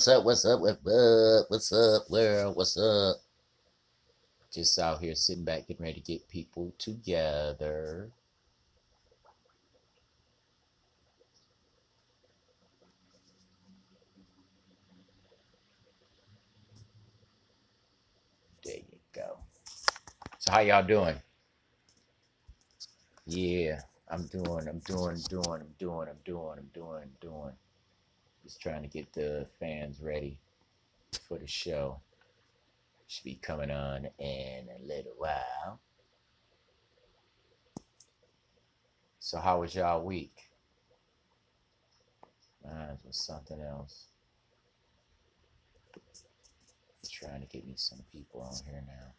What's up, what's up, world, what's up? Just out here sitting back, getting ready to get people together. There you go. So how y'all doing? Yeah, I'm doing. Just trying to get the fans ready for the show. Should be coming on in a little while. So how was y'all week? Mine was something else. Trying to get me some people on here now.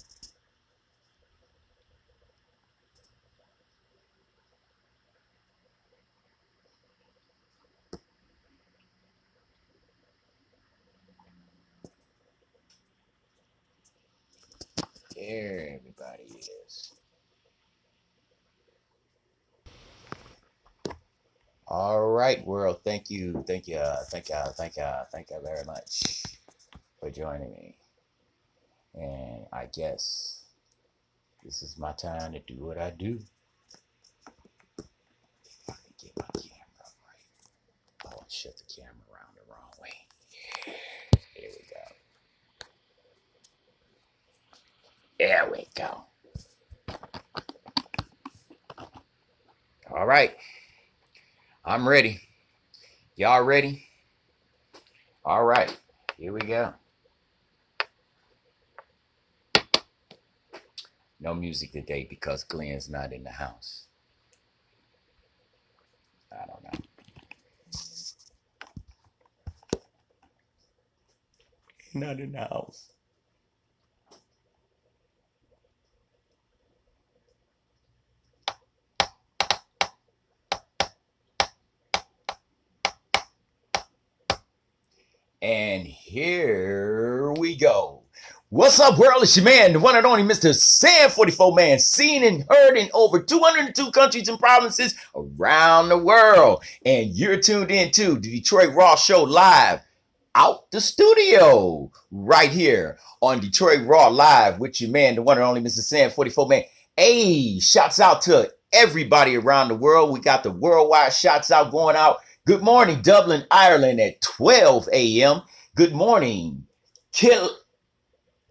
There everybody is. All right, world. Thank you very much for joining me. And I guess this is my time to do what I do. If I can get my camera right. Oh, I shut the camera around the wrong way. There we go. There we go. All right. I'm ready. Y'all ready? All right. Here we go. No music today because Glenn's not in the house. I don't know. Not in the house. And here we go. What's up, world? It's your man, the one and only MrSan44Man, seen and heard in over 202 countries and provinces around the world. And you're tuned in to the Detroit Raw Show live out the studio right here on Detroit Raw Live with your man, the one and only MrSan44Man. Hey, shouts out to everybody around the world. We got the worldwide shouts out going out. Good morning, Dublin, Ireland at 12 a.m. Good morning,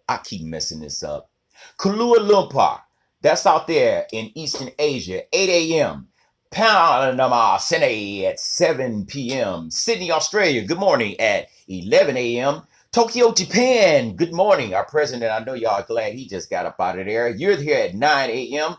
I keep messing this up. Kuala Lumpur, that's out there in Eastern Asia, 8 a.m. Panama City at 7 p.m. Sydney, Australia, good morning at 11 a.m. Tokyo, Japan, good morning. Our president, I know y'all are glad he just got up out of there. You're here at 9 a.m.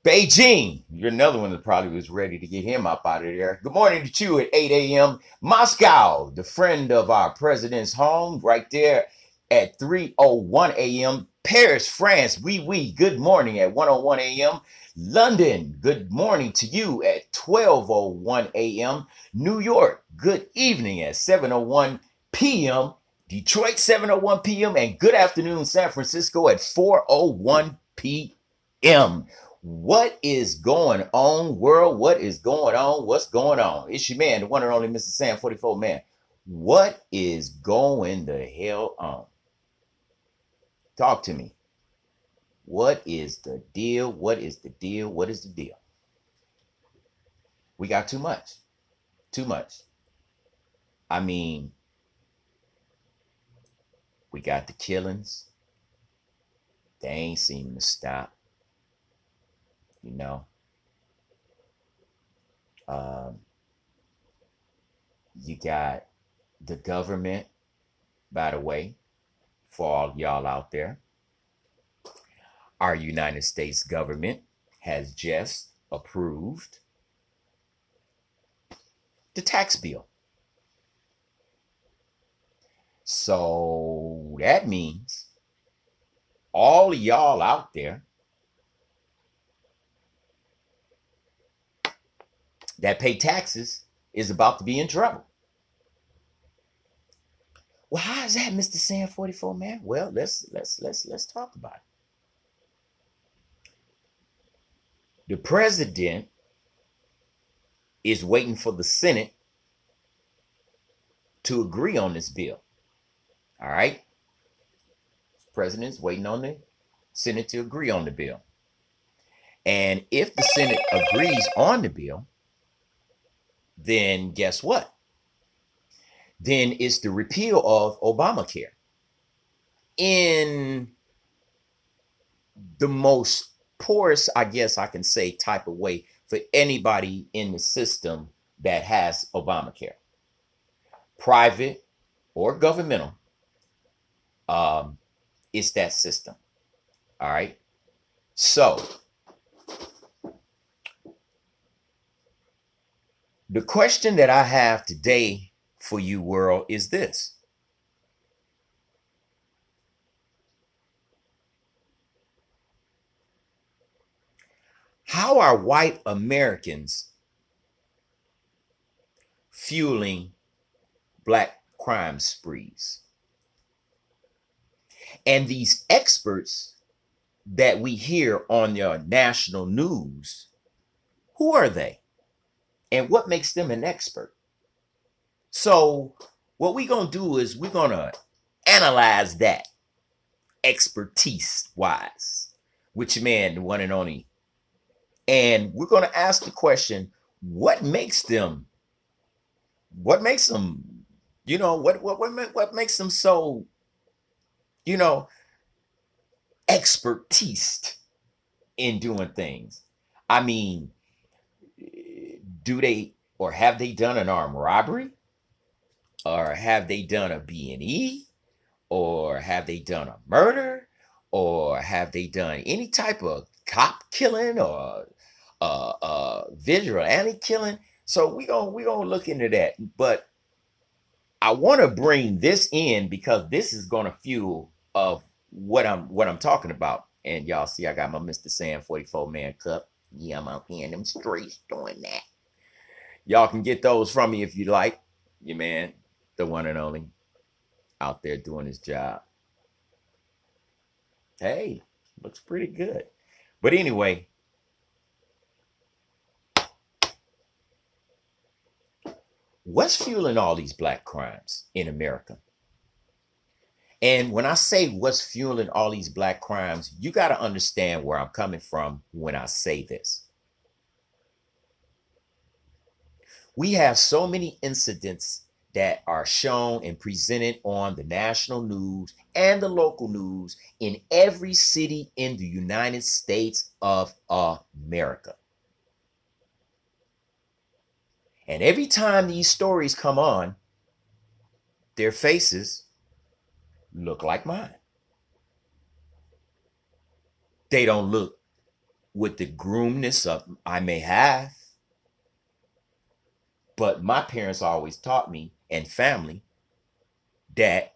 Beijing, you're another one that probably was ready to get him up out of there. Good morning to you at 8 a.m. Moscow, the friend of our president's home, right there at 3:01 a.m. Paris, France, good morning at 1:01 a.m. London, good morning to you at 12:01 a.m. New York, good evening at 7:01 p.m. Detroit, 7:01 p.m. And good afternoon, San Francisco at 4:01 p.m. What is going on, world? What is going on? What's going on? It's your man, the one and only MrSan44Man. What is going the hell on? Talk to me. What is the deal? What is the deal? What is the deal? We got too much. Too much. I mean, we got the killings. They ain't seeming to stop. You know, you got the government, by the way, for all y'all out there. Our United States government has just approved the tax bill. So that means all y'all out there that pay taxes is about to be in trouble. Well, how is that, MrSan44Man? Well, let's talk about it. The president is waiting for the Senate to agree on this bill. All right. The president's waiting on the Senate to agree on the bill. And if the Senate agrees on the bill, then guess what? Then it's the repeal of Obamacare in the most poorest, I guess I can say, type of way for anybody in the system that has Obamacare, private or governmental. It's that system. All right. So the question that I have today for you, world, is this. How are white Americans fueling black crime sprees? And these experts that we hear on your national news, who are they? And what makes them an expert? So what we're going to do is we're going to analyze that expertise-wise with your man, the one and only. And we're going to ask the question, what makes them, what makes them so, expertise in doing things? I mean, do they, or have they done an armed robbery? Or have they done a B&E? Or have they done a murder? Or have they done any type of cop killing or vigilante killing? So we gonna look into that. But I want to bring this in because this is gonna fuel of what I'm talking about. And y'all see, I got my MrSan44Man cup. Yeah, I'm out here in them streets doing that. Y'all can get those from me if you like. Your man, the one and only, out there doing his job. Hey, looks pretty good. But anyway, what's fueling all these black crimes in America? And when I say what's fueling all these black crimes, you got to understand where I'm coming from when I say this. We have so many incidents that are shown and presented on the national news and the local news in every city in the United States of America. And every time these stories come on, their faces look like mine. They don't look with the groomness of I may have. But my parents always taught me, and family, that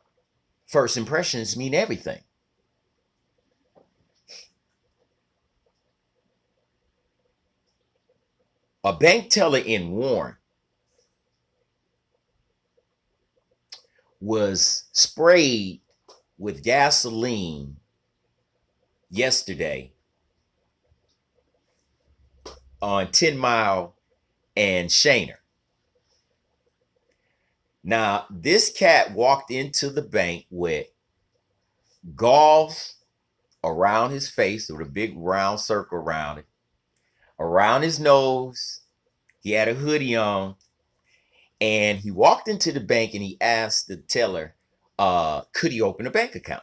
first impressions mean everything. A bank teller in Warren was sprayed with gasoline yesterday on 10 Mile and Shaner. Now, this cat walked into the bank with gauze around his face with a big round circle around it, around his nose. He had a hoodie on, and he walked into the bank and he asked the teller, could he open a bank account?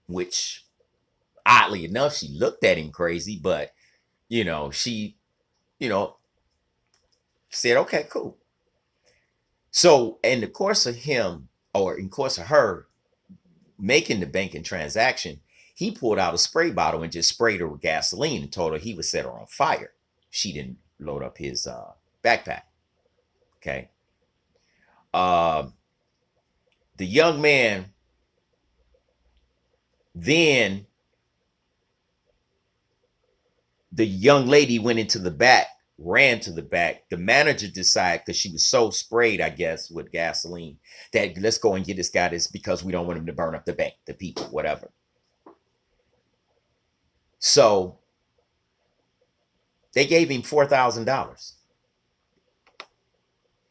Which, oddly enough, she looked at him crazy, but, she, said, okay, cool. So in the course of her making the banking transaction, he pulled out a spray bottle and just sprayed her with gasoline and told her he would set her on fire. She didn't load up his backpack. Okay. The young man then, the young lady went into the back, ran to the back. The manager decided, because she was so sprayed, I guess, with gasoline, that let's go and get this guy this because we don't want him to burn up the bank, the people, whatever. So they gave him $4,000.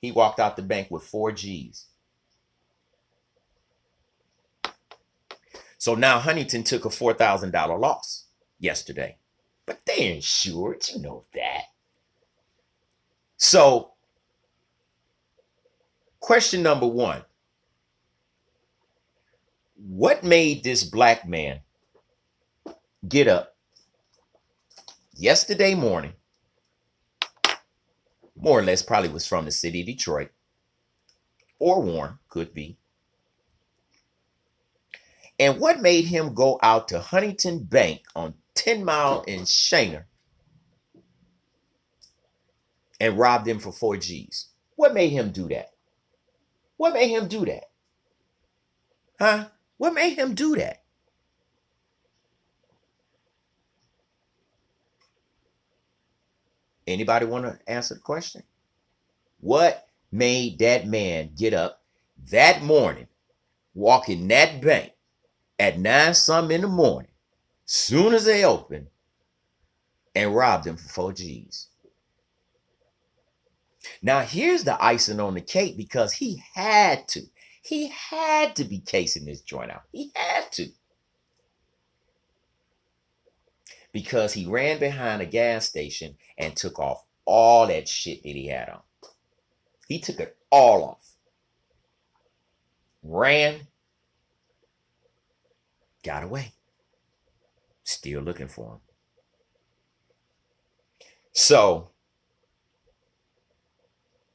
He walked out the bank with 4 G's. So now Huntington took a $4,000 loss yesterday. But they insured, you know that. So, question number one. What made this black man get up yesterday morning, more or less probably was from the city of Detroit, or Warren, could be. And what made him go out to Huntington Bank on 10 Mile in Shaner and rob them for 4 G's? What made him do that? What made him do that? Huh? What made him do that? Anybody want to answer the question? What made that man get up that morning, walk in that bank at 9 something in the morning, soon as they open, and rob them for 4 G's? Now, here's the icing on the cake, because he had to. He had to be casing this joint out. He had to. Because he ran behind a gas station and took off all that shit that he had on. He took it all off. Ran. Got away. Still looking for him. So,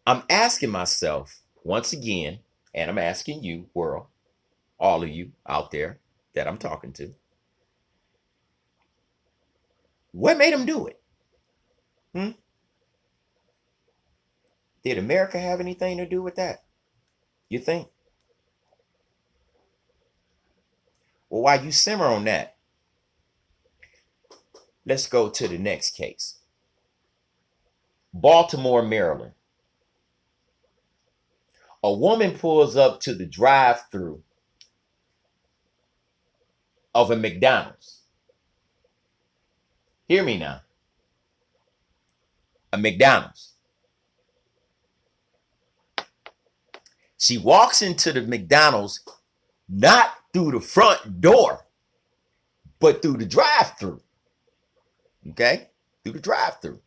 I'm asking myself once again, and I'm asking you, world, all of you out there that I'm talking to, what made him do it? Did America have anything to do with that? You think? Well, while you simmer on that, let's go to the next case. Baltimore, Maryland. A woman pulls up to the drive-thru of a McDonald's. Hear me now. A McDonald's. She walks into the McDonald's not through the front door, but through the drive-thru. Okay? Through the drive-thru.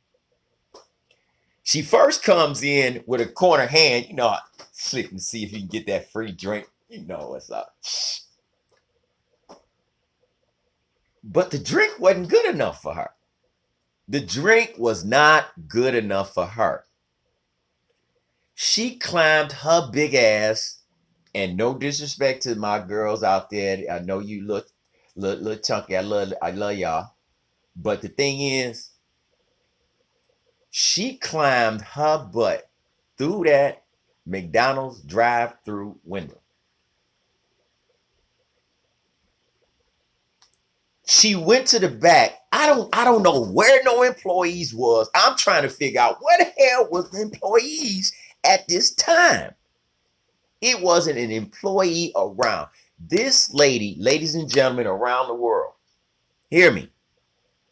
She first comes in with a corner hand, you know, slick and see if you can get that free drink. You know what's up. But the drink wasn't good enough for her. The drink was not good enough for her. She climbed her big ass, and no disrespect to my girls out there. I know you look chunky. I love y'all. But the thing is, she climbed her butt through that McDonald's drive-thru window. She went to the back. I don't know where no employees was. I'm trying to figure out where the hell was the employees at this time. It wasn't an employee around. This lady, ladies and gentlemen around the world, hear me.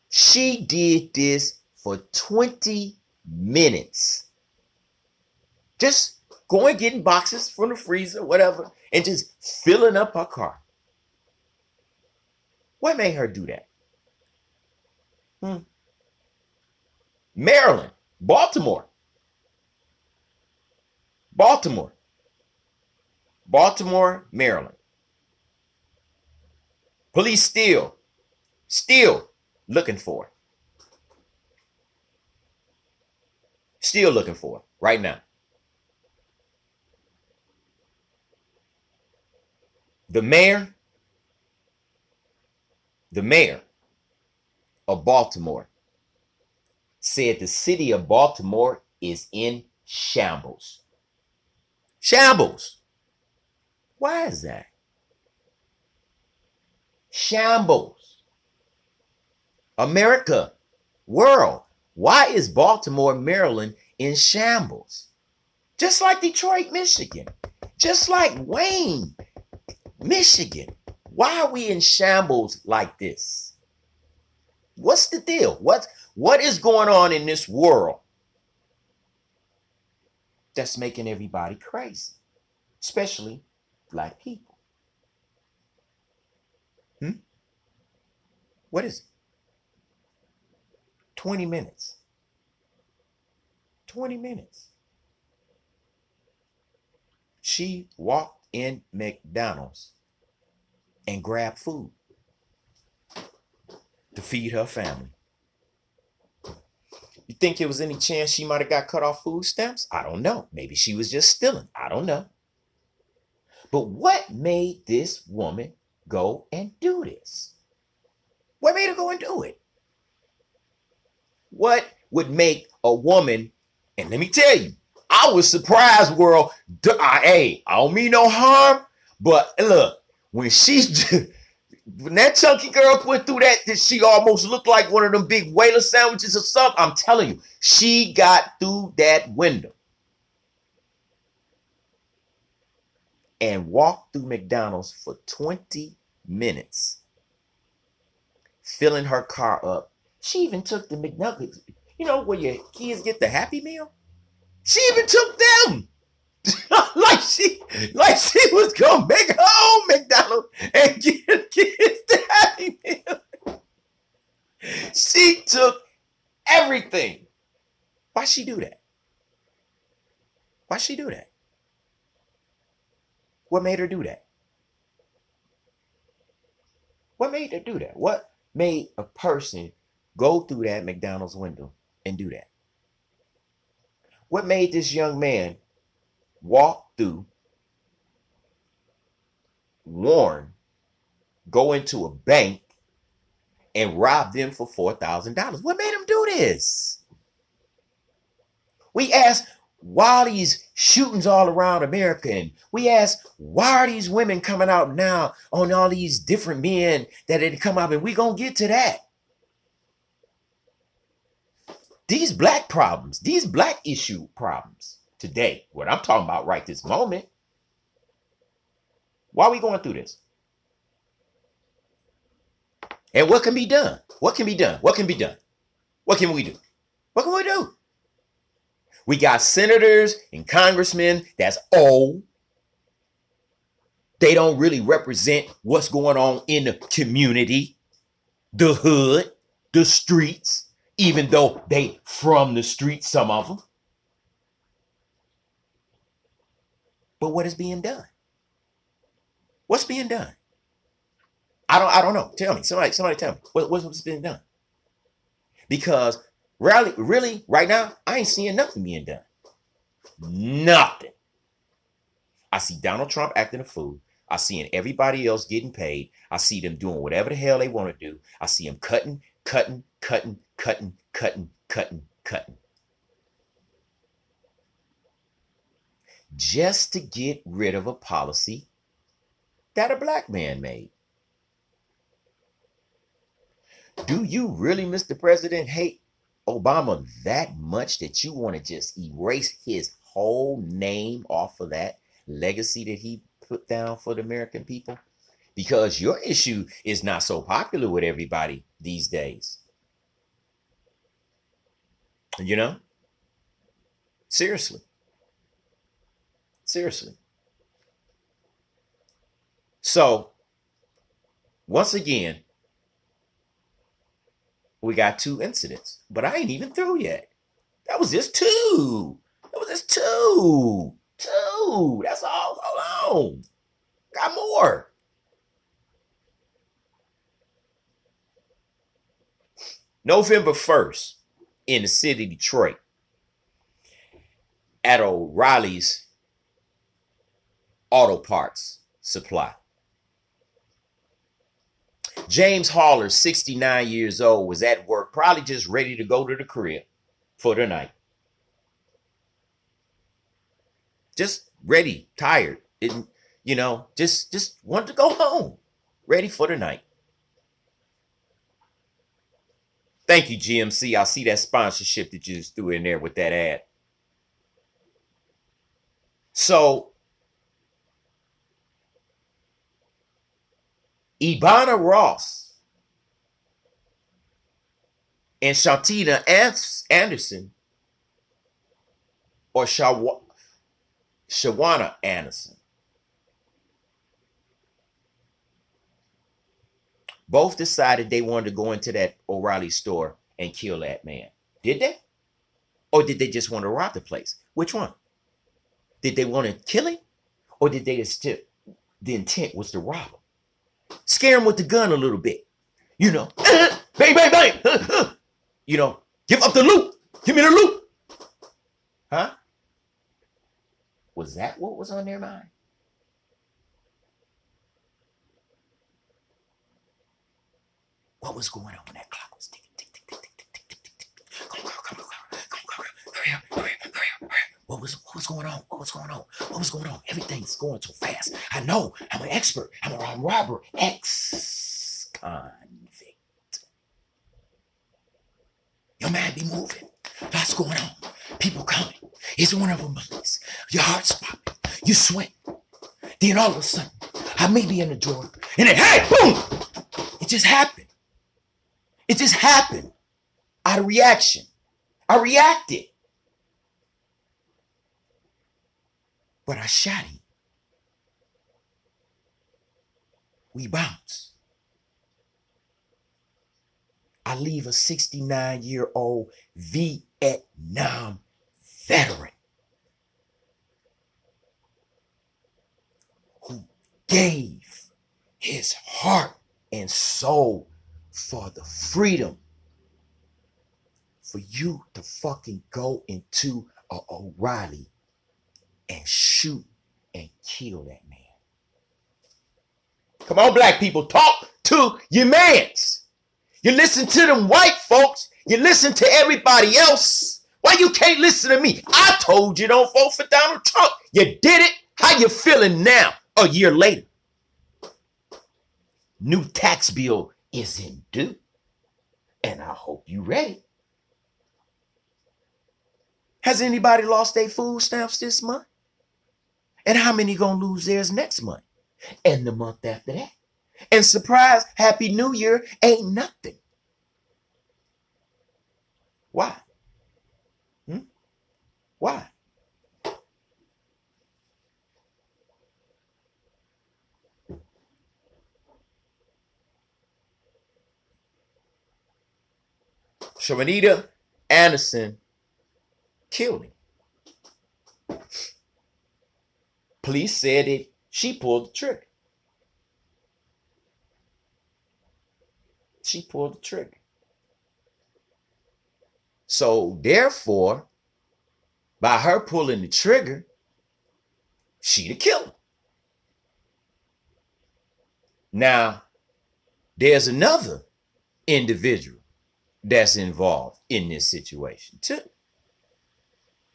She did this for 20 minutes. Just going getting boxes from the freezer, whatever, and just filling up her car. What made her do that? Maryland, Baltimore, Maryland. Police still looking for her. Still looking for her right now. The mayor of Baltimore said the city of Baltimore is in shambles. Shambles. Why is that? Shambles. America, world, why is Baltimore, Maryland in shambles? Just like Detroit, Michigan. Just like Wayne, Michigan. Why are we in shambles like this? What's the deal? What is going on in this world that's making everybody crazy, especially black people? Hmm? What is it? 20 minutes. 20 minutes. She walked in McDonald's and grabbed food to feed her family. You think there was any chance she might have got cut off food stamps? I don't know. Maybe she was just stealing. I don't know. But what made this woman go and do this? What made her go and do it? What would make a woman, and let me tell you, I was surprised, world. I don't mean no harm, but look, when that chunky girl went through that she almost looked like one of them big whaler sandwiches or something. I'm telling you, she got through that window and walked through McDonald's for 20 minutes, filling her car up. She even took the McNuggets, you know, where your kids get the Happy Meal. She even took them. like she was gonna make her own McDonald's and give kids the Happy Meal. She took everything. Why she do that? Why she do that? What made her do that? What made her do that? What made a person go through that McDonald's window and do that? What made this young man walk through, warn, go into a bank and rob them for $4,000? What made him do this? We ask, why are these shootings all around America? And we ask, why are these women coming out now on all these different men that had come out? And we're going to get to that. These black problems, these black issue problems today, what I'm talking about right this moment, why are we going through this? And what can be done? What can be done? What can be done? What can we do? What can we do? We got senators and congressmen that's old. They don't really represent what's going on in the community, the hood, the streets, even though they from the streets, some of them. But what is being done? What's being done? I don't know. Tell me. Somebody tell me. What's being done? Because really, right now, I ain't seeing nothing being done. Nothing. I see Donald Trump acting a fool. I see everybody else getting paid. I see them doing whatever the hell they want to do. I see them cutting. Just to get rid of a policy that a black man made. Do you really, Mr. President, hate Obama that much that you want to just erase his whole name off of that legacy that he put down for the American people? Because your issue is not so popular with everybody these days. You know? Seriously. So, once again, we got 2 incidents, but I ain't even through yet. That was just 2. Two. That's all. Hold on. Got more. November 1st in the city of Detroit at O'Reilly's Auto Parts Supply. James Haller, 69 years old, was at work, probably just ready to go to the crib for the night. Just ready, tired, just wanted to go home, ready for the night. Thank you, GMC. I see that sponsorship that you just threw in there with that ad. So, Ibana Ross and Shantina Anderson, or Shawana Anderson, both decided they wanted to go into that O'Reilly store and kill that man. Did they? Or did they just want to rob the place? Which one? Did they want to kill him? Or did they just, the intent was to rob him? Scare him with the gun a little bit. You know, bang, bang, bang. You know, give up the loot. Give me the loot. Huh? Was that what was on their mind? What was going on when that clock was ticking, tick, tick, tick, tick, tick, tick, tick, tick, tick. Come on, girl, come on, hurry up, hurry up, hurry up, hurry up. What was going on? What was going on? What was going on? Everything's going so fast. I know. I'm an expert. I'm a armed robber. Ex-convict. Your mind be moving. Lots going on. People coming. It's one of them monkeys. Your heart's popping. You sweat. Then all of a sudden, I may be in the drawer. And then, hey, boom! It just happened. It just happened. Out of reaction. I reacted. But I shot him. We bounce. I leave a 69-year-old Vietnam veteran who gave his heart and soul for the freedom for you to fucking go into a O'Reilly and shoot and kill that man. Come on, black people, talk to your mans. You listen to them white folks. You listen to everybody else. Why you can't listen to me? I told you don't vote for Donald Trump. You did it. How you feeling now, a year later? New tax bill isn't due. And I hope you ready. Has anybody lost their food stamps this month? And how many gonna lose theirs next month? And the month after that? And surprise, Happy New Year ain't nothing. Why? Why? Shamanita Anderson killed him. Police said that she pulled the trigger. She pulled the trigger. So therefore, by her pulling the trigger, she the killer. Now, there's another individual that's involved in this situation too.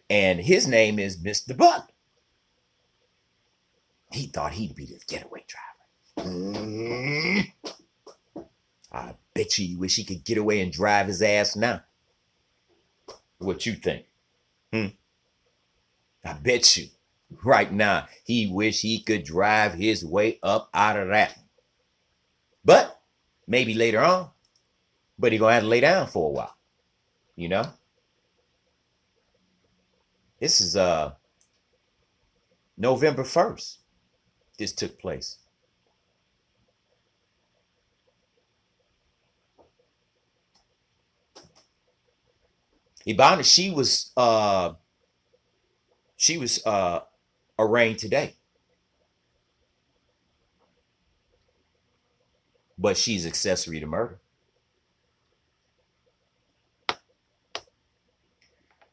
And his name is Mr. Butler. He thought he'd be the getaway driver. I bet you wish he could get away and drive his ass now. What you think? I bet you right now he wish he could drive his way up out of that. But maybe later on. But he gonna have to lay down for a while. You know? This is November 1st. This took place. Ibana, she was arraigned today. But she's accessory to murder.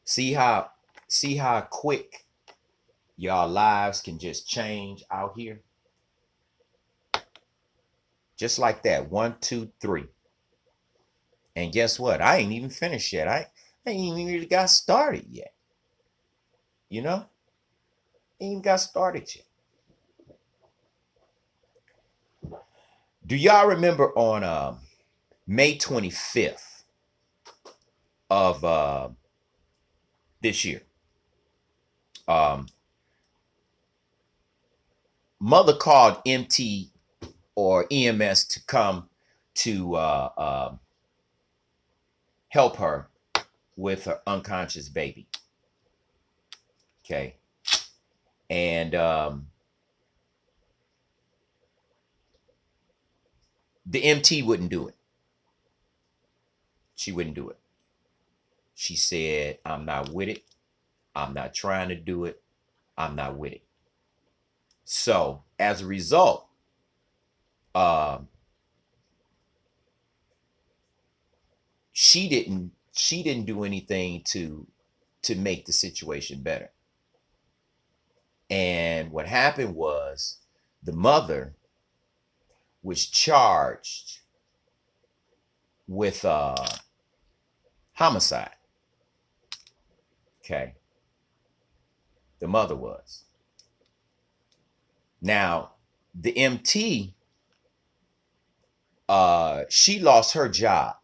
See how quick y'all lives can just change out here? Just like that. 1, 2, 3. And guess what? I ain't even finished yet. I ain't even really got started yet. You know? Ain't even got started yet. Do y'all remember on May 25th of this year? Mother called MT or EMS to come to help her with her unconscious baby. Okay. And The MT wouldn't do it. She wouldn't do it. She said, I'm not with it. I'm not trying to do it. I'm not with it. So as a result, she didn't do anything to make the situation better. And what happened was the mother was charged with homicide. Okay. The mother was. Now, the MT, she lost her job.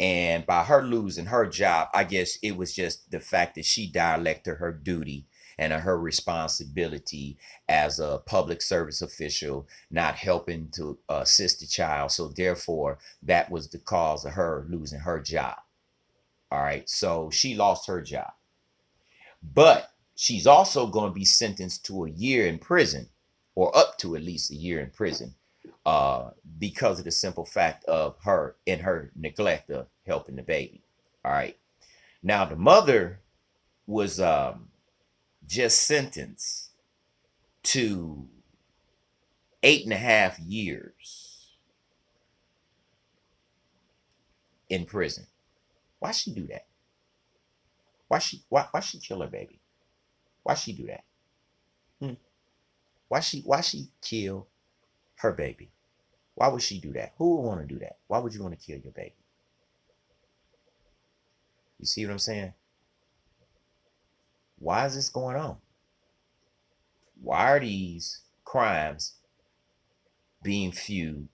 And by her losing her job, I guess it was just the fact that she neglected her duty and her responsibility as a public service official, not helping to assist the child. So therefore, that was the cause of her losing her job. All right. So she lost her job. But she's also going to be sentenced to a year in prison, or up to at least a year in prison, because of the simple fact of her neglect of helping the baby. All right. Now, the mother was just sentenced to 8.5 years in prison. Why she do that? Why she kill her baby? Why she do that? Why she kill her baby? Why would she do that? Who would want to do that? Why would you want to kill your baby? You see what I'm saying? Why is this going on? Why are these crimes being viewed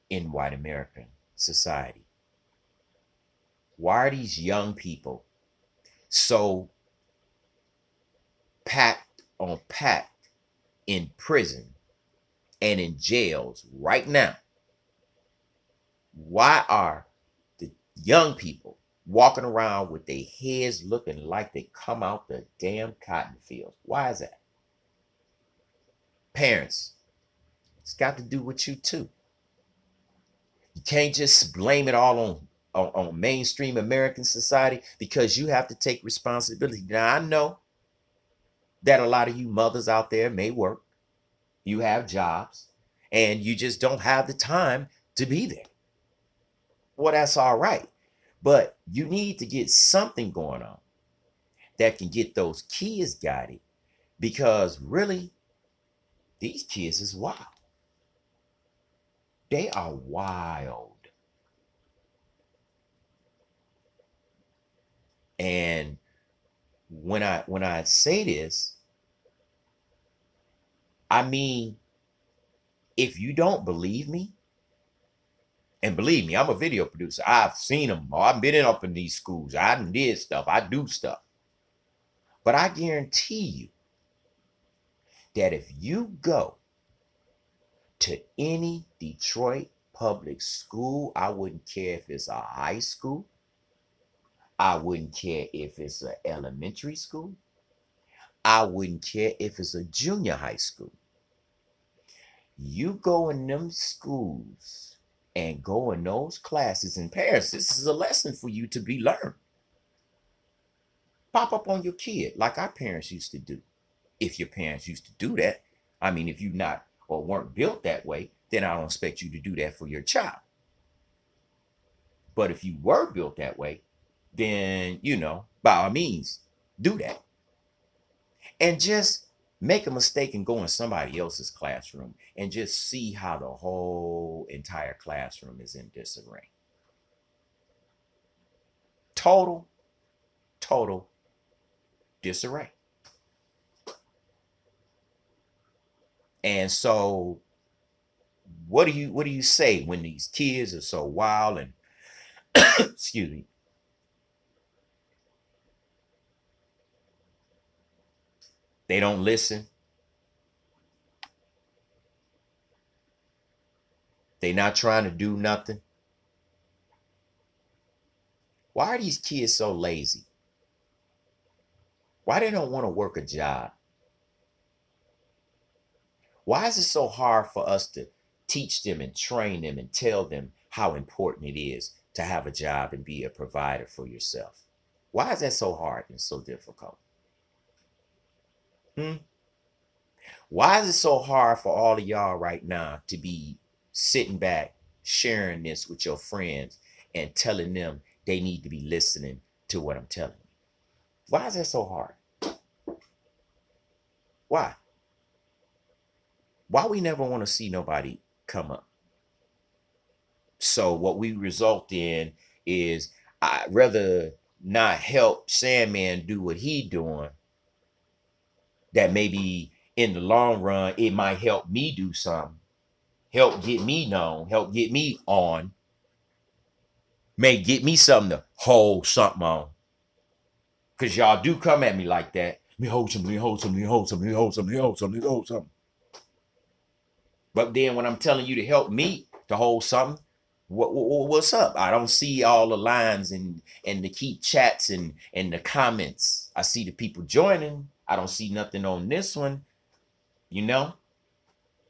in white American society? Why are these young people so packed on packed in prison and in jails right now? Why are the young people walking around with their heads looking like they come out the damn cotton fields? Why is that? Parents, it's got to do with you too. You can't just blame it all on mainstream American society, because you have to take responsibility. Now, I know that a lot of you mothers out there may work. You have jobs and you just don't have the time to be there. Well, that's all right. But you need to get something going on that can get those kids guided, because really, these kids is wild. They are wild. And when I say this, I mean, if you don't believe me, and believe me, I'm a video producer. I've seen them. I've been up in these schools. I did stuff. I do stuff. But I guarantee you that if you go to any Detroit public school, I wouldn't care if it's a high school. I wouldn't care if it's an elementary school. I wouldn't care if it's a junior high school. You go in them schools and go in those classes, and parents, this is a lesson for you to be learned. Pop up on your kid like our parents used to do. If your parents used to do that, I mean, if you not or weren't built that way, then I don't expect you to do that for your child. But if you were built that way, then, you know, by all means, do that. And just make a mistake and go in somebody else's classroom and just see how the whole entire classroom is in disarray. Total disarray. And so what do you say when these kids are so wild and excuse me, they don't listen, they not trying to do nothing? Why are these kids so lazy? Why they don't want to work a job? Why is it so hard for us to teach them and train them and tell them how important it is to have a job and be a provider for yourself. Why is that so hard and so difficult? Why is it so hard for all of y'all right now to be sitting back, sharing this with your friends and telling them they need to be listening to what I'm telling you? Why is that so hard? Why? Why we never want to see nobody come up? So what we result in is I'd rather not help Sandman do what he doing. That maybe in the long run, it might help me do something. Help get me known. Help get me on. May get me something to hold something on. Because y'all do come at me like that. Let me hold something, let me hold something, let me hold something, let me hold something, let me hold something, let me hold something. But then when I'm telling you to help me to hold something, what's up? I don't see all the lines and the keep chats and the comments. I see the people joining. I don't see nothing on this one. You know,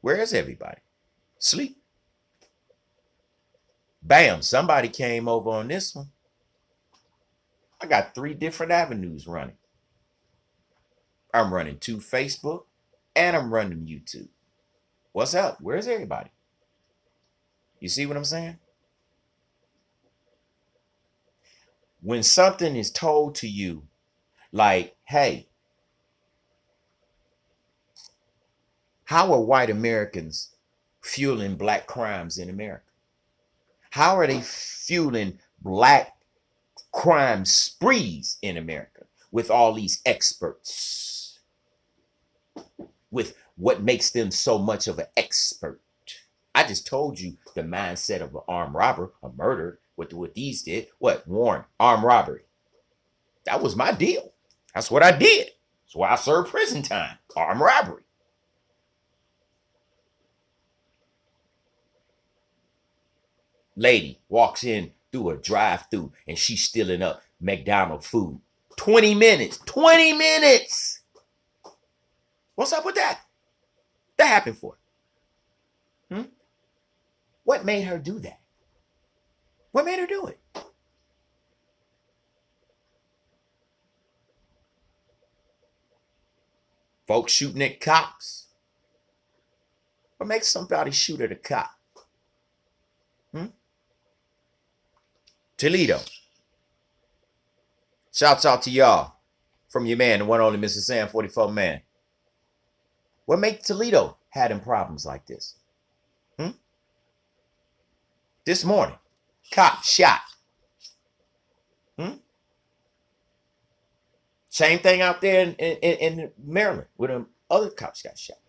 where is everybody? Sleep. Bam, somebody came over on this one. I got 3 different avenues running. I'm running 2 Facebook and I'm running YouTube. What's up? Where's everybody? You see what I'm saying? When something is told to you like, hey, how are white Americans fueling black crimes in America? How are they fueling black crime sprees in America with all these experts? With what makes them so much of an expert? I just told you the mindset of an armed robber, a murder, what these did. What? Warren, armed robbery. That was my deal. That's what I did. That's why I served prison time. Armed robbery. Lady walks in through a drive-through and she's stealing up McDonald's food. 20 minutes. 20 minutes. What's up with that? That happened for her. What made her do that? What made her do it? Folks shooting at cops. What makes somebody shoot at a cop? Toledo. Shouts out to y'all from your man, the one only MrSan44Man. What makes Toledo having problems like this? This morning, cop shot. Same thing out there in Maryland where the other cops got shot.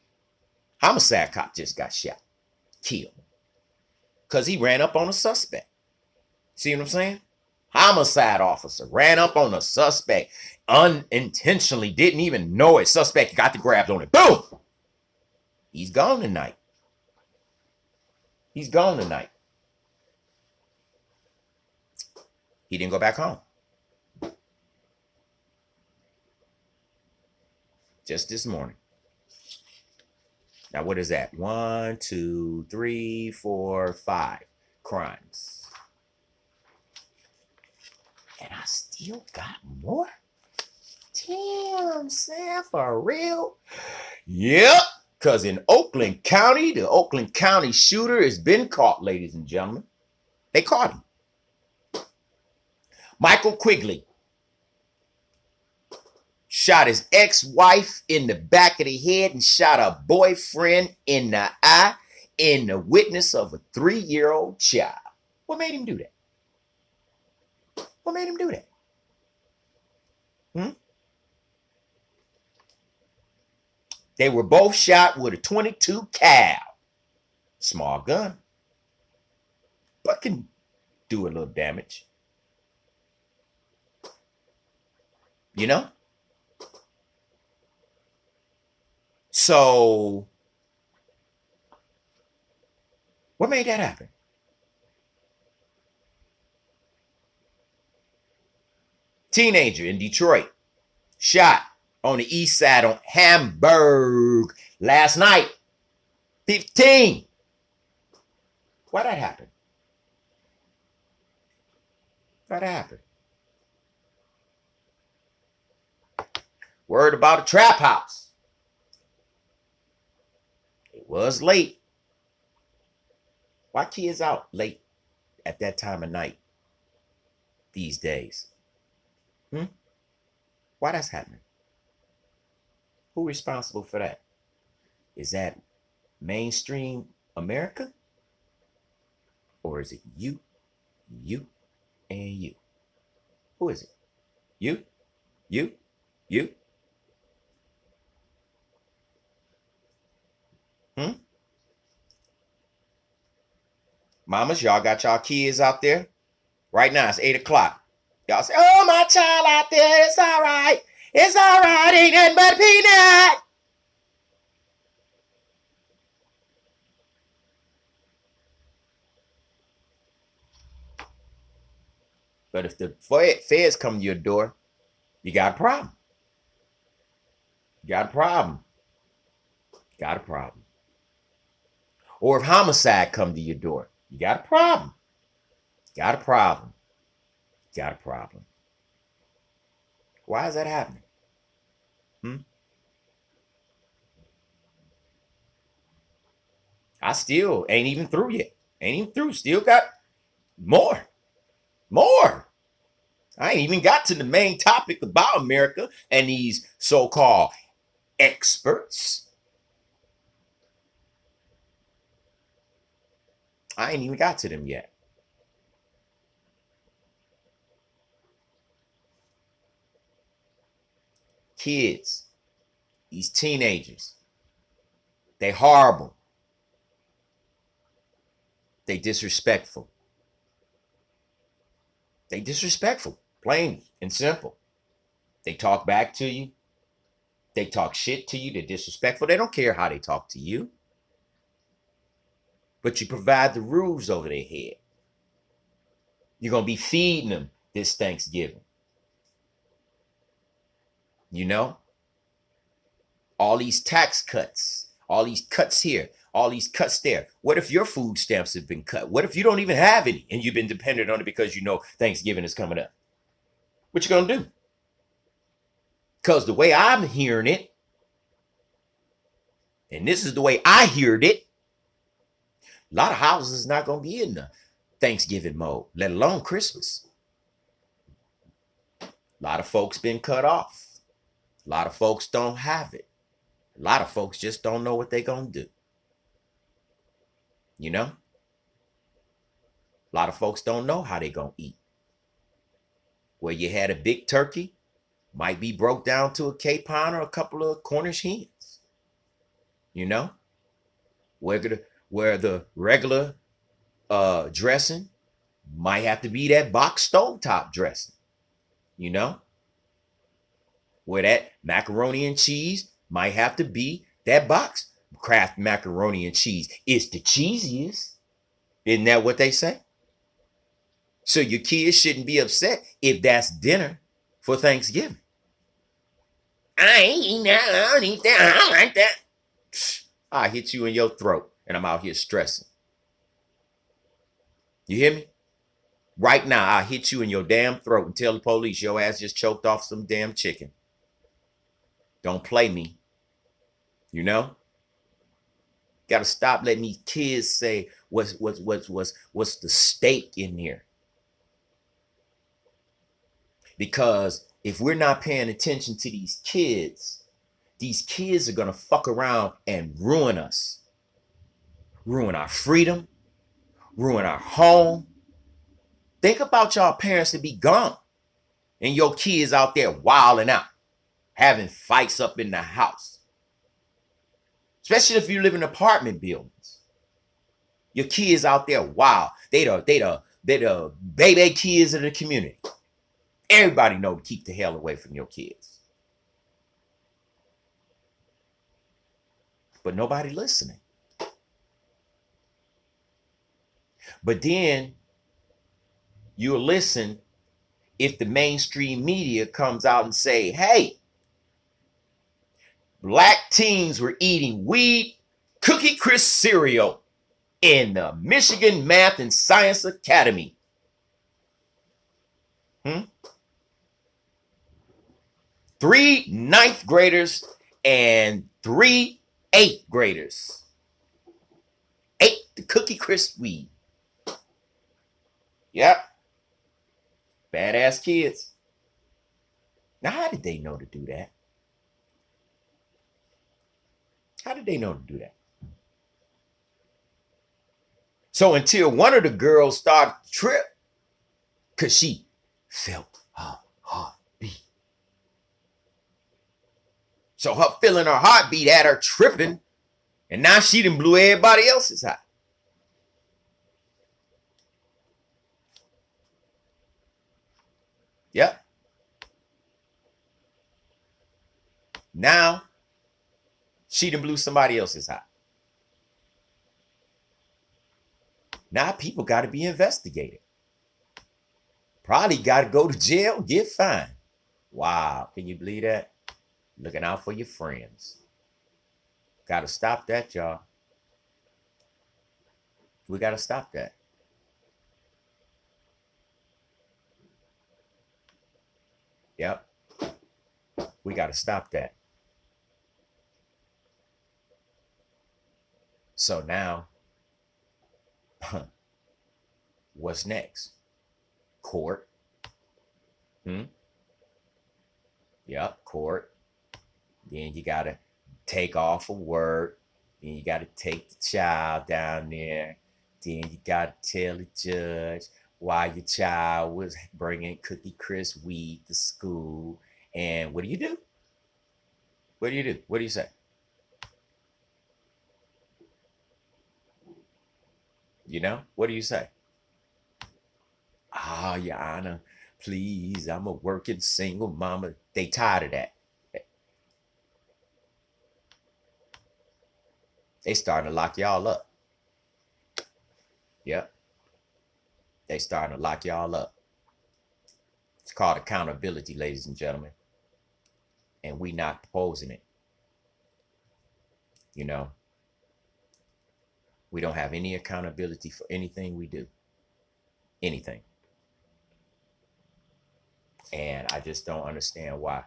Homicide cop just got shot, killed, because he ran up on a suspect. See what I'm saying? Homicide officer ran up on a suspect unintentionally, didn't even know it. Suspect got the grabs on it. Boom! He's gone tonight. He's gone tonight. He didn't go back home. Just this morning. Now, what is that? 1, 2, 3, 4, 5 crimes. And I still got more? Damn, Sam, for real? Yep. Because in Oakland County, the Oakland County shooter has been caught, ladies and gentlemen. They caught him. Michael Quigley shot his ex-wife in the back of the head and shot a boyfriend in the eye in the witness of a 3-year-old child. What made him do that? What made him do that? They were both shot with a .22 cal. Small gun. But can do a little damage. You know? So, what made that happen? Teenager in Detroit shot on the east side on Hamburg last night. 15. Why that happen? Why that happen? Word about a trap house. It was late. Why kids out late at that time of night these days? Why that's happening? Who responsible for that? Is that mainstream America? Or is it you, and you? Who is it? You? Mamas, y'all got y'all kids out there? Right now, it's 8 o'clock. Y'all say, oh, my child out there, it's all right. It's all right, ain't nothing but a peanut. But if the feds come to your door, you got a problem. You got a problem. Got a problem. Or if homicide come to your door, you got a problem. Got a problem. Got a problem. Why is that happening? I still ain't even through yet. Ain't even through. Still got more. I ain't even got to the main topic about America and these so-called experts. I ain't even got to them yet. Kids, these teenagers, they horrible. They disrespectful. They disrespectful, plain and simple. They talk back to you. They talk shit to you. They're disrespectful. They don't care how they talk to you. But you provide the rules over their head. You're going to be feeding them this Thanksgiving. You know? All these tax cuts, all these cuts here, all these cuts there. What if your food stamps have been cut? What if you don't even have any and you've been dependent on it because you know Thanksgiving is coming up? What you going to do? Because the way I'm hearing it, and this is the way I heard it, a lot of houses is not going to be in the Thanksgiving mode, let alone Christmas. A lot of folks been cut off. A lot of folks don't have it. A lot of folks just don't know what they're going to do. You know? A lot of folks don't know how they're going to eat. Where you had a big turkey, might be broke down to a capon or a couple of Cornish hens. You know? Where the regular dressing might have to be that box stovetop dressing. You know? Where that macaroni and cheese might have to be that box Kraft macaroni and cheese. It's the cheesiest. Isn't that what they say? So your kids shouldn't be upset if that's dinner for Thanksgiving. I ain't eating that. I don't eat that. I don't like that. I hit you in your throat and I'm out here stressing. You hear me? Right now, I hit you in your damn throat and tell the police your ass just choked off some damn chicken. Don't play me. You know? Got to stop letting these kids say what's the stake in here. Because if we're not paying attention to these kids are going to fuck around and ruin us. Ruin our freedom. Ruin our home. Think about y'all parents to be gone. And your kids out there wilding out. Having fights up in the house. Especially if you live in apartment buildings. Your kids out there wild. They the baby kids of the community. Everybody know to keep the hell away from your kids. But nobody listening. But then you'll listen if the mainstream media comes out and say, hey, black teens were eating weed, Cookie Crisp cereal in the Michigan Math and Science Academy. 3 ninth graders and 3 8th graders ate the Cookie Crisp weed. Yep. Badass kids. Now, how did they know to do that? How did they know to do that? So until one of the girls started to trip, because she felt her heartbeat. So her feeling her heartbeat had her tripping, and now she done blew everybody else's high. Yep. Now she done blew somebody else's high. Now people got to be investigated. Probably got to go to jail, get fined. Wow, can you believe that? Looking out for your friends. Got to stop that, y'all. We got to stop that. Yep. We got to stop that. So now, what's next? Court. Yep, court. Then you got to take off of work. Then you got to take the child down there. Then you got to tell the judge why your child was bringing Cookie Crisp weed to school. And what do you do? What do you do? What do you say? You know, what do you say? Ah, Your Honor, please, I'm a working single mama. They tired of that. They starting to lock y'all up. Yep. They starting to lock y'all up. It's called accountability, ladies and gentlemen. And we not proposing it. You know, we don't have any accountability for anything we do. Anything. And I just don't understand why.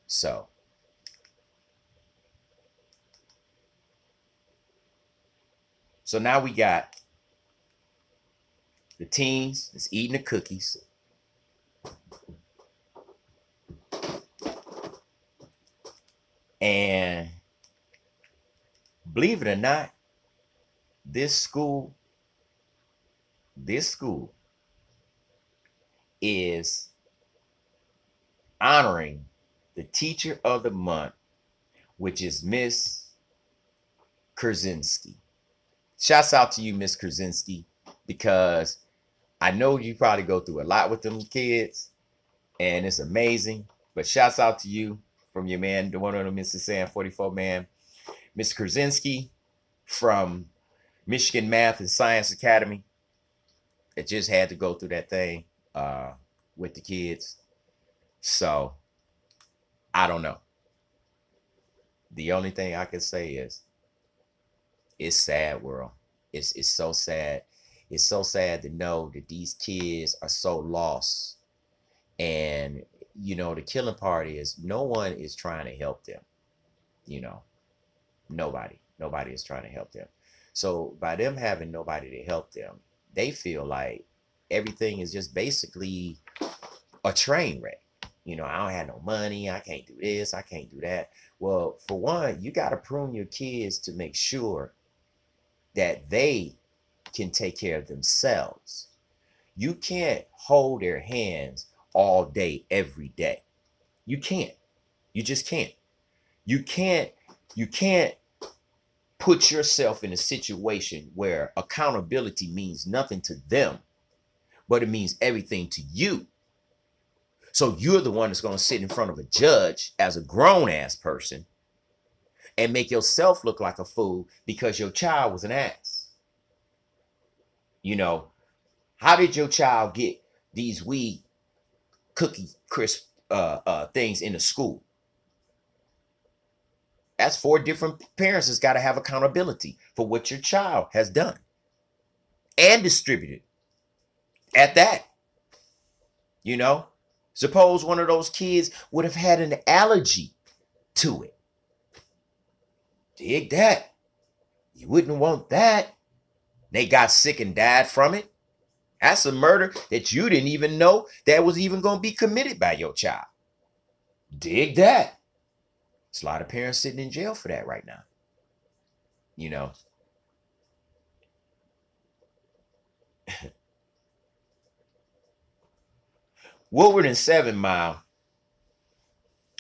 So now we got the teens that's eating the cookies. And believe it or not, this school is honoring the Teacher of the Month, which is Miss Krasinski. Shouts out to you, Miss Krasinski, because I know you probably go through a lot with them kids, and it's amazing. But shouts out to you from your man, the one of them, MrSan44Man, Miss Krasinski from Michigan Math and Science Academy. It just had to go through that thing with the kids. So I don't know. The only thing I can say is it's sad, world. It's so sad. It's so sad to know that these kids are so lost. And, you know, the killing part is no one is trying to help them. You know, nobody is trying to help them. So by them having nobody to help them, they feel like everything is just basically a train wreck. You know, I don't have no money. I can't do this. I can't do that. Well, for one, you got to prune your kids to make sure that they can take care of themselves. You can't hold their hands all day, every day. You can't. You just can't. You can't put yourself in a situation where accountability means nothing to them, but it means everything to you. So you're the one that's going to sit in front of a judge as a grown-ass person and make yourself look like a fool because your child was an ass. You know, how did your child get these weed Cookie Crisp things in the school? That's 4 different parents that's got to have accountability for what your child has done and distributed at that. You know, suppose one of those kids would have had an allergy to it. Dig that. You wouldn't want that. They got sick and died from it. That's a murder that you didn't even know that was even going to be committed by your child. Dig that. There's a lot of parents sitting in jail for that right now. You know. Woodward and 7 Mile,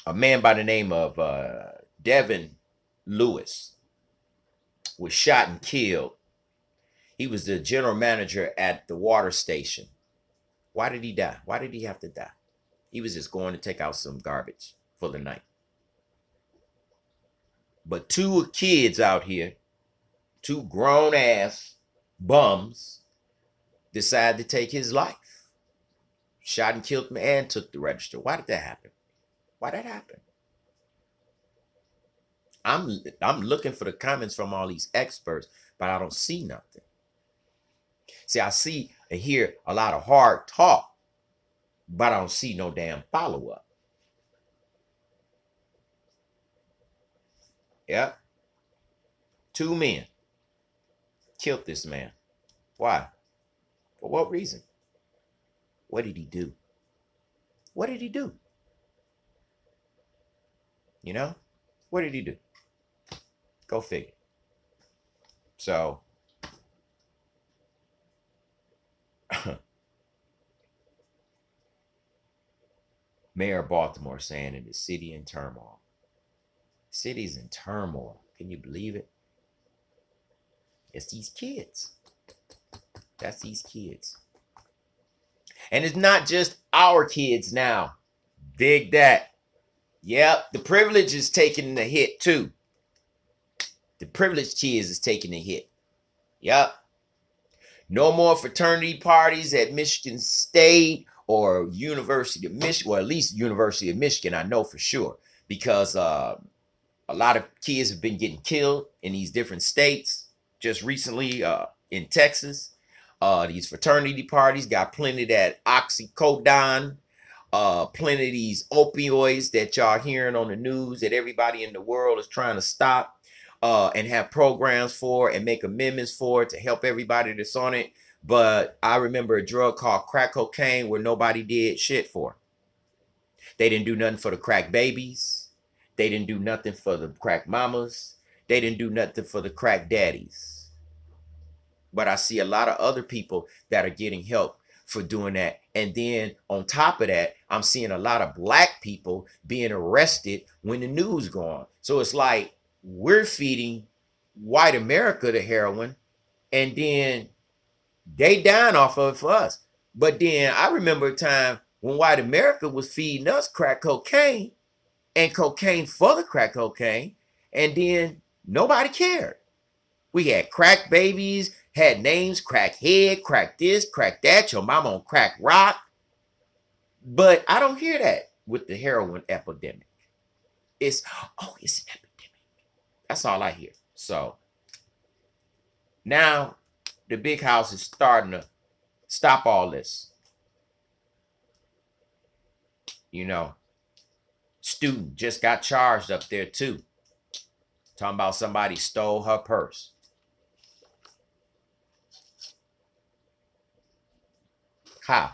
a man by the name of Devin Lewis was shot and killed. He was the general manager at the water station. Why did he die? Why did he have to die? He was just going to take out some garbage for the night. But 2 kids out here, 2 grown-ass bums, decided to take his life. Shot and killed him and took the register. Why did that happen? Why did that happen? I'm looking for the comments from all these experts, but I don't see nothing. See, I see and hear a lot of hard talk, but I don't see no damn follow-up. Yep. 2 men killed this man. Why? For what reason? What did he do? What did he do? You know? What did he do? Go figure. So, Mayor of Baltimore saying in the city in turmoil. City's in turmoil. Can you believe it? It's these kids. That's these kids. And it's not just our kids now. Dig that. Yep, the privilege is taking the hit too. The privileged kids is taking the hit. Yep. No more fraternity parties at Michigan State or University of Michigan, or at least University of Michigan, I know for sure, because a lot of kids have been getting killed in these different states. Just recently in Texas, these fraternity parties got plenty of that oxycodone, plenty of these opioids that y'all hearing on the news that everybody in the world is trying to stop and have programs for and make amendments for to help everybody that's on it. But I remember a drug called crack cocaine where nobody did shit for. They didn't do nothing for the crack babies. They didn't do nothing for the crack mamas. They didn't do nothing for the crack daddies. But I see a lot of other people that are getting help for doing that. And then on top of that, I'm seeing a lot of black people being arrested when the news go on. So it's like we're feeding white America the heroin, and then they dying off of it for us. But then I remember a time when white America was feeding us crack cocaine and cocaine for the crack cocaine, and then nobody cared. We had crack babies, had names, crack head, crack this, crack that, your mama on crack rock. But I don't hear that with the heroin epidemic. It's an epidemic. That's all I hear. So now the big house is starting to stop all this. You know, student just got charged up there too. Talking about somebody stole her purse. How?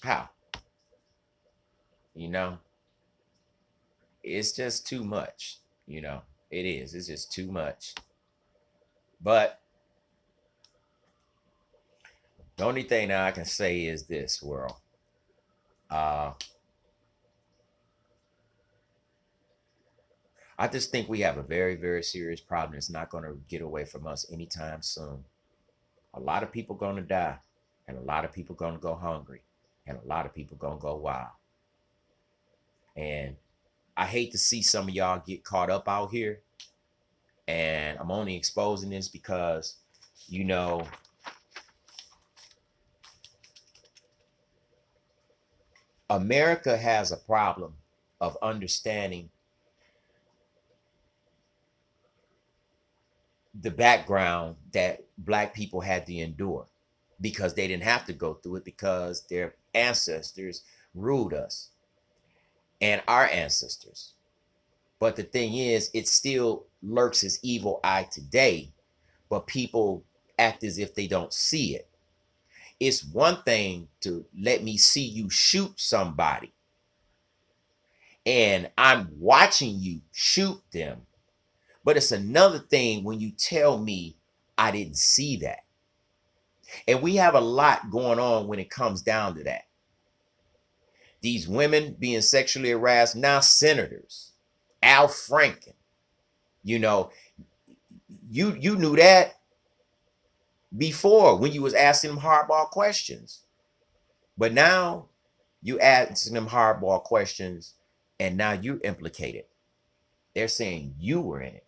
How? You know, it's just too much. You know, it is. It's just too much. But the only thing that I can say is this, world. I just think we have a very, very serious problem. It's not going to get away from us anytime soon. A lot of people going to die, and a lot of people going to go hungry, and a lot of people going to go wild. And I hate to see some of y'all get caught up out here. And I'm only exposing this because, you know, America has a problem of understanding the background that Black people had to endure, because they didn't have to go through it because their ancestors ruled us and our ancestors. But the thing is, it still lurks as evil eye today, but people act as if they don't see it. It's one thing to let me see you shoot somebody, and I'm watching you shoot them. But it's another thing when you tell me I didn't see that. And we have a lot going on when it comes down to that. These women being sexually harassed, now senators, Al Franken, you know, you knew that before when you was asking them hardball questions. But now you asking them hardball questions and now you're implicated. They're saying you were in it.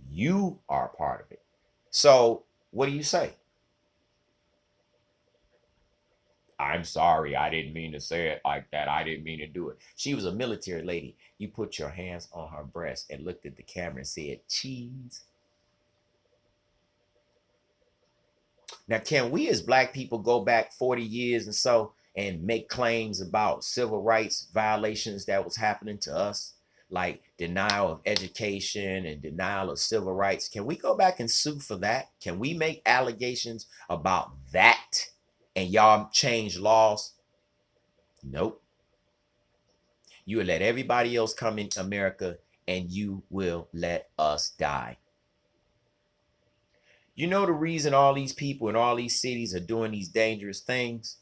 You are a part of it. So what do you say? I'm sorry, I didn't mean to say it like that. I didn't mean to do it. She was a military lady. You put your hands on her breast and looked at the camera and said, cheese. Now, can we as Black people go back 40 years and so and make claims about civil rights violations that was happening to us? Like denial of education and denial of civil rights. Can we go back and sue for that? Can we make allegations about that and y'all change laws? Nope. You will let everybody else come in America and you will let us die. You know the reason all these people in all these cities are doing these dangerous things?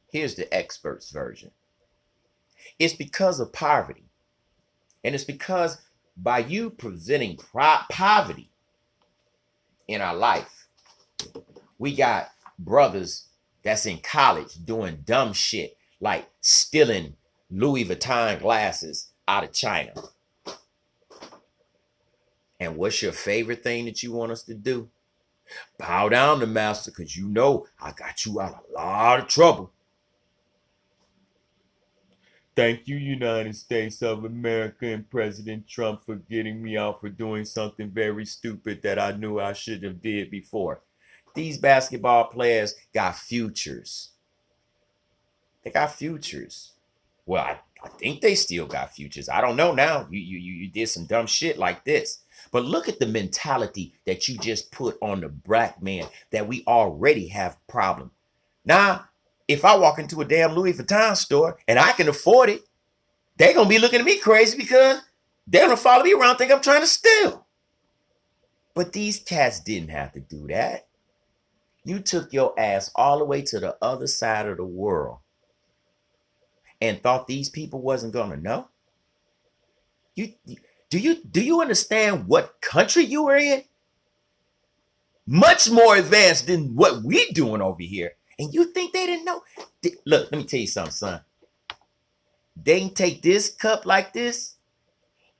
Here's the experts' version. It's because of poverty. And it's because by you presenting poverty in our life, we got brothers that's in college doing dumb shit like stealing Louis Vuitton glasses out of China. And what's your favorite thing that you want us to do? Bow down to master, because you know I got you out of a lot of trouble. Thank you, United States of America and President Trump, for getting me out for doing something very stupid that I knew I should have did before. These basketball players got futures. They got futures. Well, I think they still got futures. I don't know now. You did some dumb shit like this. But look at the mentality that you just put on the Black man that we already have a problem. Now, if I walk into a damn Louis Vuitton store and I can afford it, they're going to be looking at me crazy because they're going to follow me around and think I'm trying to steal. But these cats didn't have to do that. You took your ass all the way to the other side of the world and thought these people wasn't going to know? Do you understand what country you were in? Much more advanced than what we doing over here. And you think they didn't know? Look, let me tell you something, son. They can take this cup like this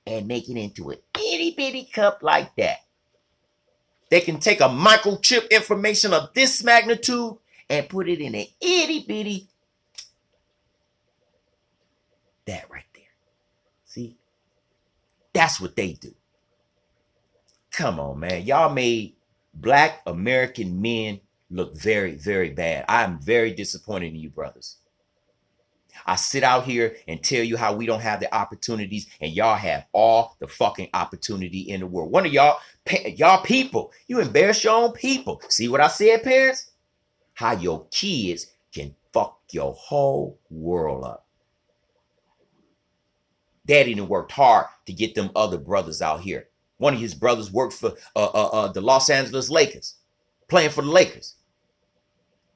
and make it into an itty bitty cup like that. They can take a microchip information of this magnitude and put it in an itty bitty. That right there. See? That's what they do. Come on, man. Y'all made Black American men look very, very bad. I'm very disappointed in you, brothers. I sit out here and tell you how we don't have the opportunities, and y'all have all the fucking opportunity in the world. One of y'all people, you embarrass your own people. See what I said, parents? How your kids can fuck your whole world up. Daddy done worked hard to get them other brothers out here. One of his brothers worked for the Los Angeles Lakers, playing for the Lakers.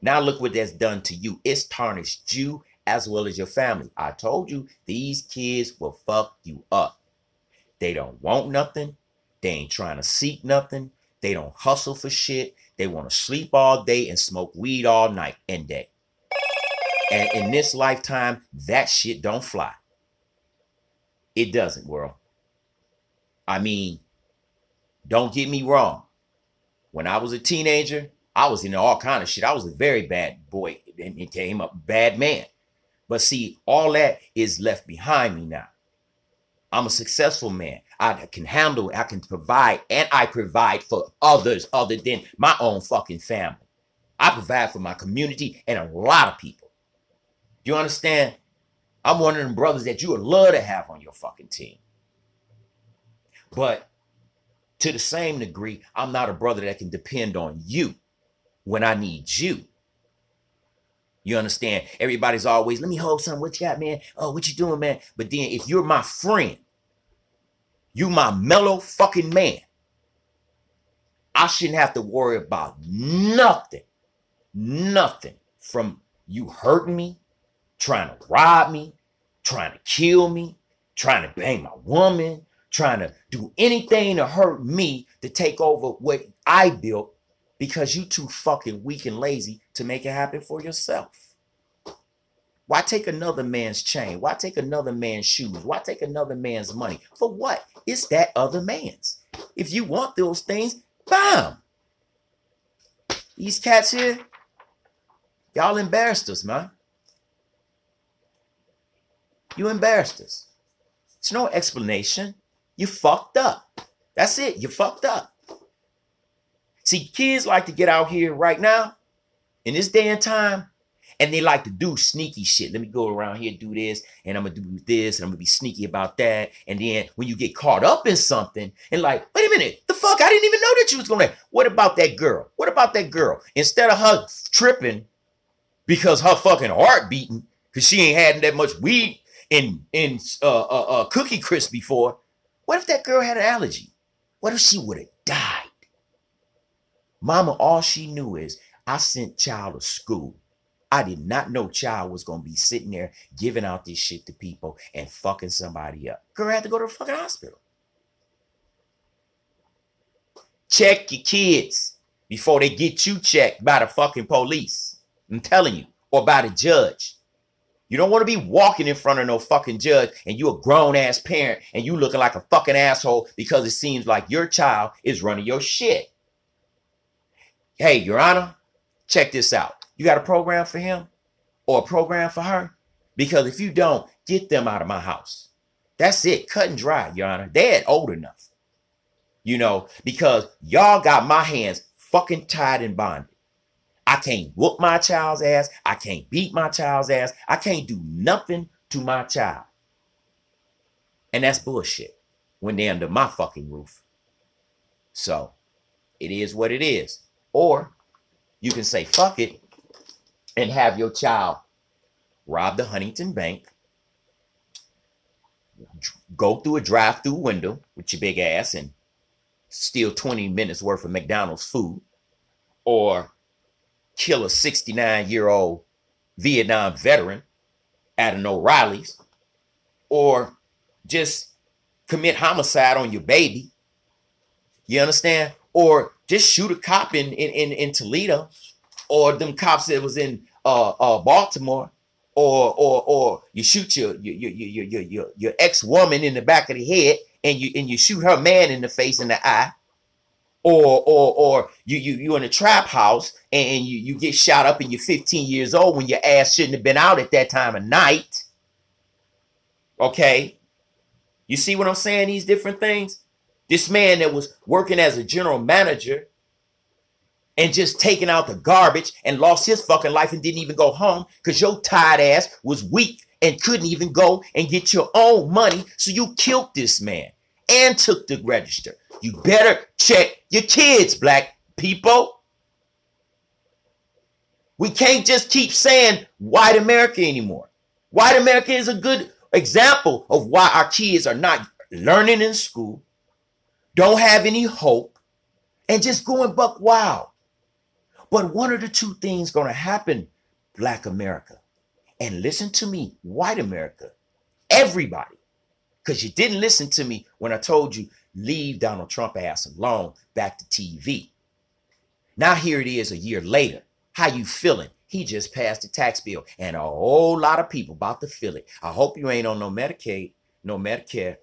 Now look what that's done to you. It's tarnished you as well as your family. I told you, these kids will fuck you up. They don't want nothing. They ain't trying to seek nothing. They don't hustle for shit. They want to sleep all day and smoke weed all night and day. And in this lifetime, that shit don't fly. It doesn't, world. I mean, don't get me wrong. When I was a teenager, I was into all kind of shit. I was a very bad boy became a bad man. But see, all that is left behind me now. I'm a successful man. I can handle it. I can provide, and I provide for others other than my own fucking family. I provide for my community and a lot of people. Do you understand? I'm one of them brothers that you would love to have on your fucking team. But to the same degree, I'm not a brother that can depend on you when I need you. You understand? Everybody's always, let me hold something. What you got, man? Oh, what you doing, man? But then if you're my friend, you my mellow fucking man, I shouldn't have to worry about nothing from you hurting me, trying to rob me, trying to kill me, trying to bang my woman, trying to do anything to hurt me to take over what I built, because you too fucking weak and lazy to make it happen for yourself. Why take another man's chain? Why take another man's shoes? Why take another man's money? For what? It's that other man's. If you want those things, bam. These cats here, y'all embarrassed us, man. You embarrassed us. It's no explanation. You fucked up. That's it. You fucked up. See, kids like to get out here right now in this day and time, and they like to do sneaky shit. Let me go around here, do this, and I'm going to do this, and I'm going to be sneaky about that. And then when you get caught up in something and like, wait a minute, the fuck? I didn't even know that you was going to. What about that girl? What about that girl? Instead of her tripping because her fucking heart beating because she ain't had that much weed in Cookie Crisp before, what if that girl had an allergy? What if she would have died? Mama, all she knew is I sent child to school. I did not know child was going to be sitting there giving out this shit to people and fucking somebody up. Girl had to go to the fucking hospital. Check your kids before they get you checked by the fucking police. I'm telling you, or by the judge. You don't want to be walking in front of no fucking judge and you a grown ass parent and you looking like a fucking asshole because it seems like your child is running your shit. Hey, Your Honor, check this out. You got a program for him or a program for her? Because if you don't, get them out of my house. That's it. Cut and dry, Your Honor. They're old enough. You know, because y'all got my hands fucking tied and bonded. I can't whoop my child's ass. I can't beat my child's ass. I can't do nothing to my child. And that's bullshit when they're under my fucking roof. So it is what it is. Or you can say, fuck it, and have your child rob the Huntington Bank, go through a drive-through window with your big ass and steal 20 minutes worth of McDonald's food, or kill a 69-year-old Vietnam veteran at an O'Reilly's, or just commit homicide on your baby. You understand? Or just shoot a cop in Toledo, or them cops that was in Baltimore, or you shoot your ex-woman in the back of the head and you shoot her man in the face and the eye, or you in a trap house and you get shot up and you're 15 years old when your ass shouldn't have been out at that time of night. Okay, you see what I'm saying? These different things. This man that was working as a general manager and just taking out the garbage and lost his fucking life and didn't even go home because your tired ass was weak and couldn't even go and get your own money. So you killed this man and took the register. You better check your kids, black people. We can't just keep saying white America anymore. White America is a good example of why our kids are not learning in school, don't have any hope, and just going buck wild. But one of the two things going to happen, black America, and listen to me, white America, everybody, because you didn't listen to me when I told you leave Donald Trump ass alone, back to TV. Now here it is a year later. How you feeling? He just passed the tax bill and a whole lot of people about to feel it. I hope you ain't on no Medicaid, no Medicare.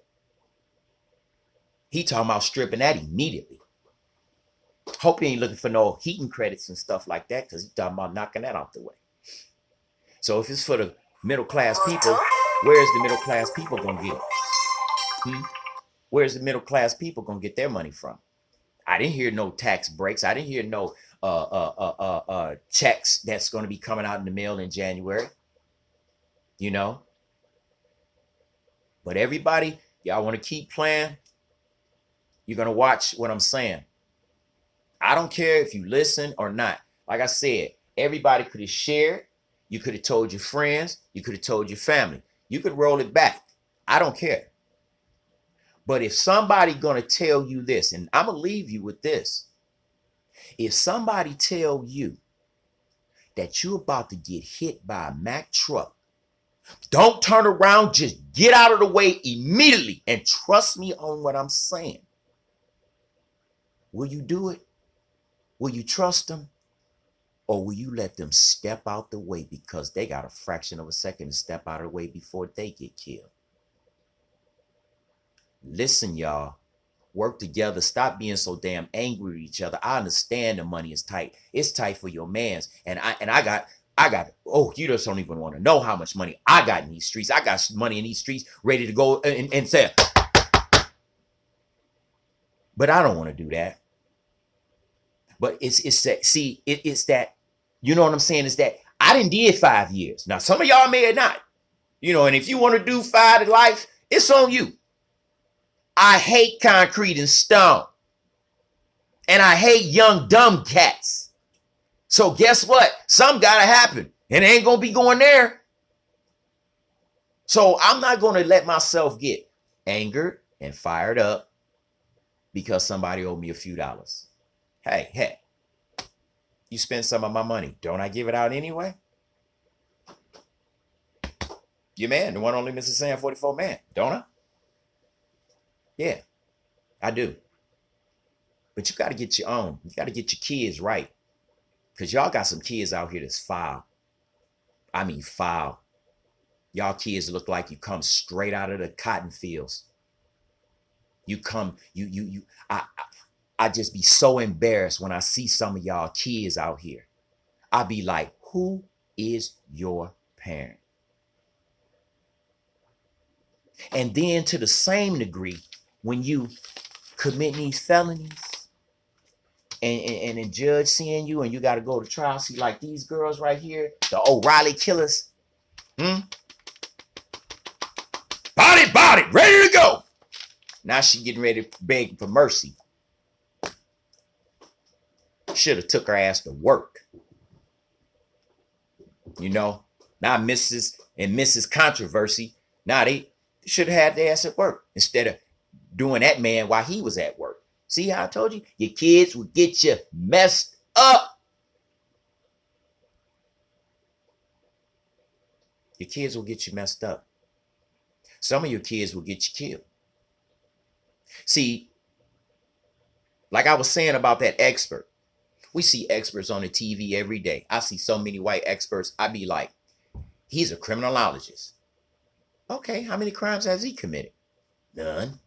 He talking about stripping that immediately. Hope he ain't looking for no heating credits and stuff like that because he's talking about knocking that out the way. So if it's for the middle class people, where's the middle class people gonna get it? Where's the middle class people gonna get their money from? I didn't hear no tax breaks. I didn't hear no checks that's gonna be coming out in the mail in January. You know. But everybody, y'all want to keep playing. You're gonna watch what I'm saying. I don't care if you listen or not. Like I said, everybody could have shared. You could have told your friends. You could have told your family. You could roll it back. I don't care. But if somebody gonna tell you this, and I'm gonna leave you with this. If somebody tell you that you're about to get hit by a Mack truck, don't turn around, just get out of the way immediately and trust me on what I'm saying. Will you do it? Will you trust them? Or will you let them step out the way because they got a fraction of a second to step out of the way before they get killed? Listen, y'all. Work together. Stop being so damn angry with each other. I understand the money is tight. It's tight for your mans. And I got, oh, you just don't even want to know how much money I got in these streets. I got money in these streets ready to go and say, but I don't want to do that. But it's that, see, it's that, you know what I'm saying? Is that I didn't did 5 years. Now, some of y'all may have not, you know, and if you want to do 5 to life, it's on you. I hate concrete and stone. And I hate young, dumb cats. So guess what? Some got to happen. And it ain't going to be going there. So I'm not going to let myself get angered and fired up because somebody owed me a few dollars. Hey, you spend some of my money. Don't I give it out anyway? Your man, the one only MrSan44Man, don't I? Yeah, I do. But you got to get your own. You got to get your kids right. Because y'all got some kids out here that's foul. I mean foul. Y'all kids look like you come straight out of the cotton fields. You come, I just be so embarrassed when I see some of y'all kids out here. I be like, who is your parent? And then to the same degree, when you commit these felonies and the judge seeing you and you got to go to trial, see like these girls right here, the O'Reilly killers, body, ready to go. Now she getting ready to beg for mercy. Should have took her ass to work. You know, now Mrs. and Mrs. Controversy, now they should have had their ass at work instead of doing that man while he was at work. See how I told you? Your kids will get you messed up. Your kids will get you messed up. Some of your kids will get you killed. See, like I was saying about that expert. We see experts on the TV every day. I see so many white experts. I be like, he's a criminologist. Okay, how many crimes has he committed? None.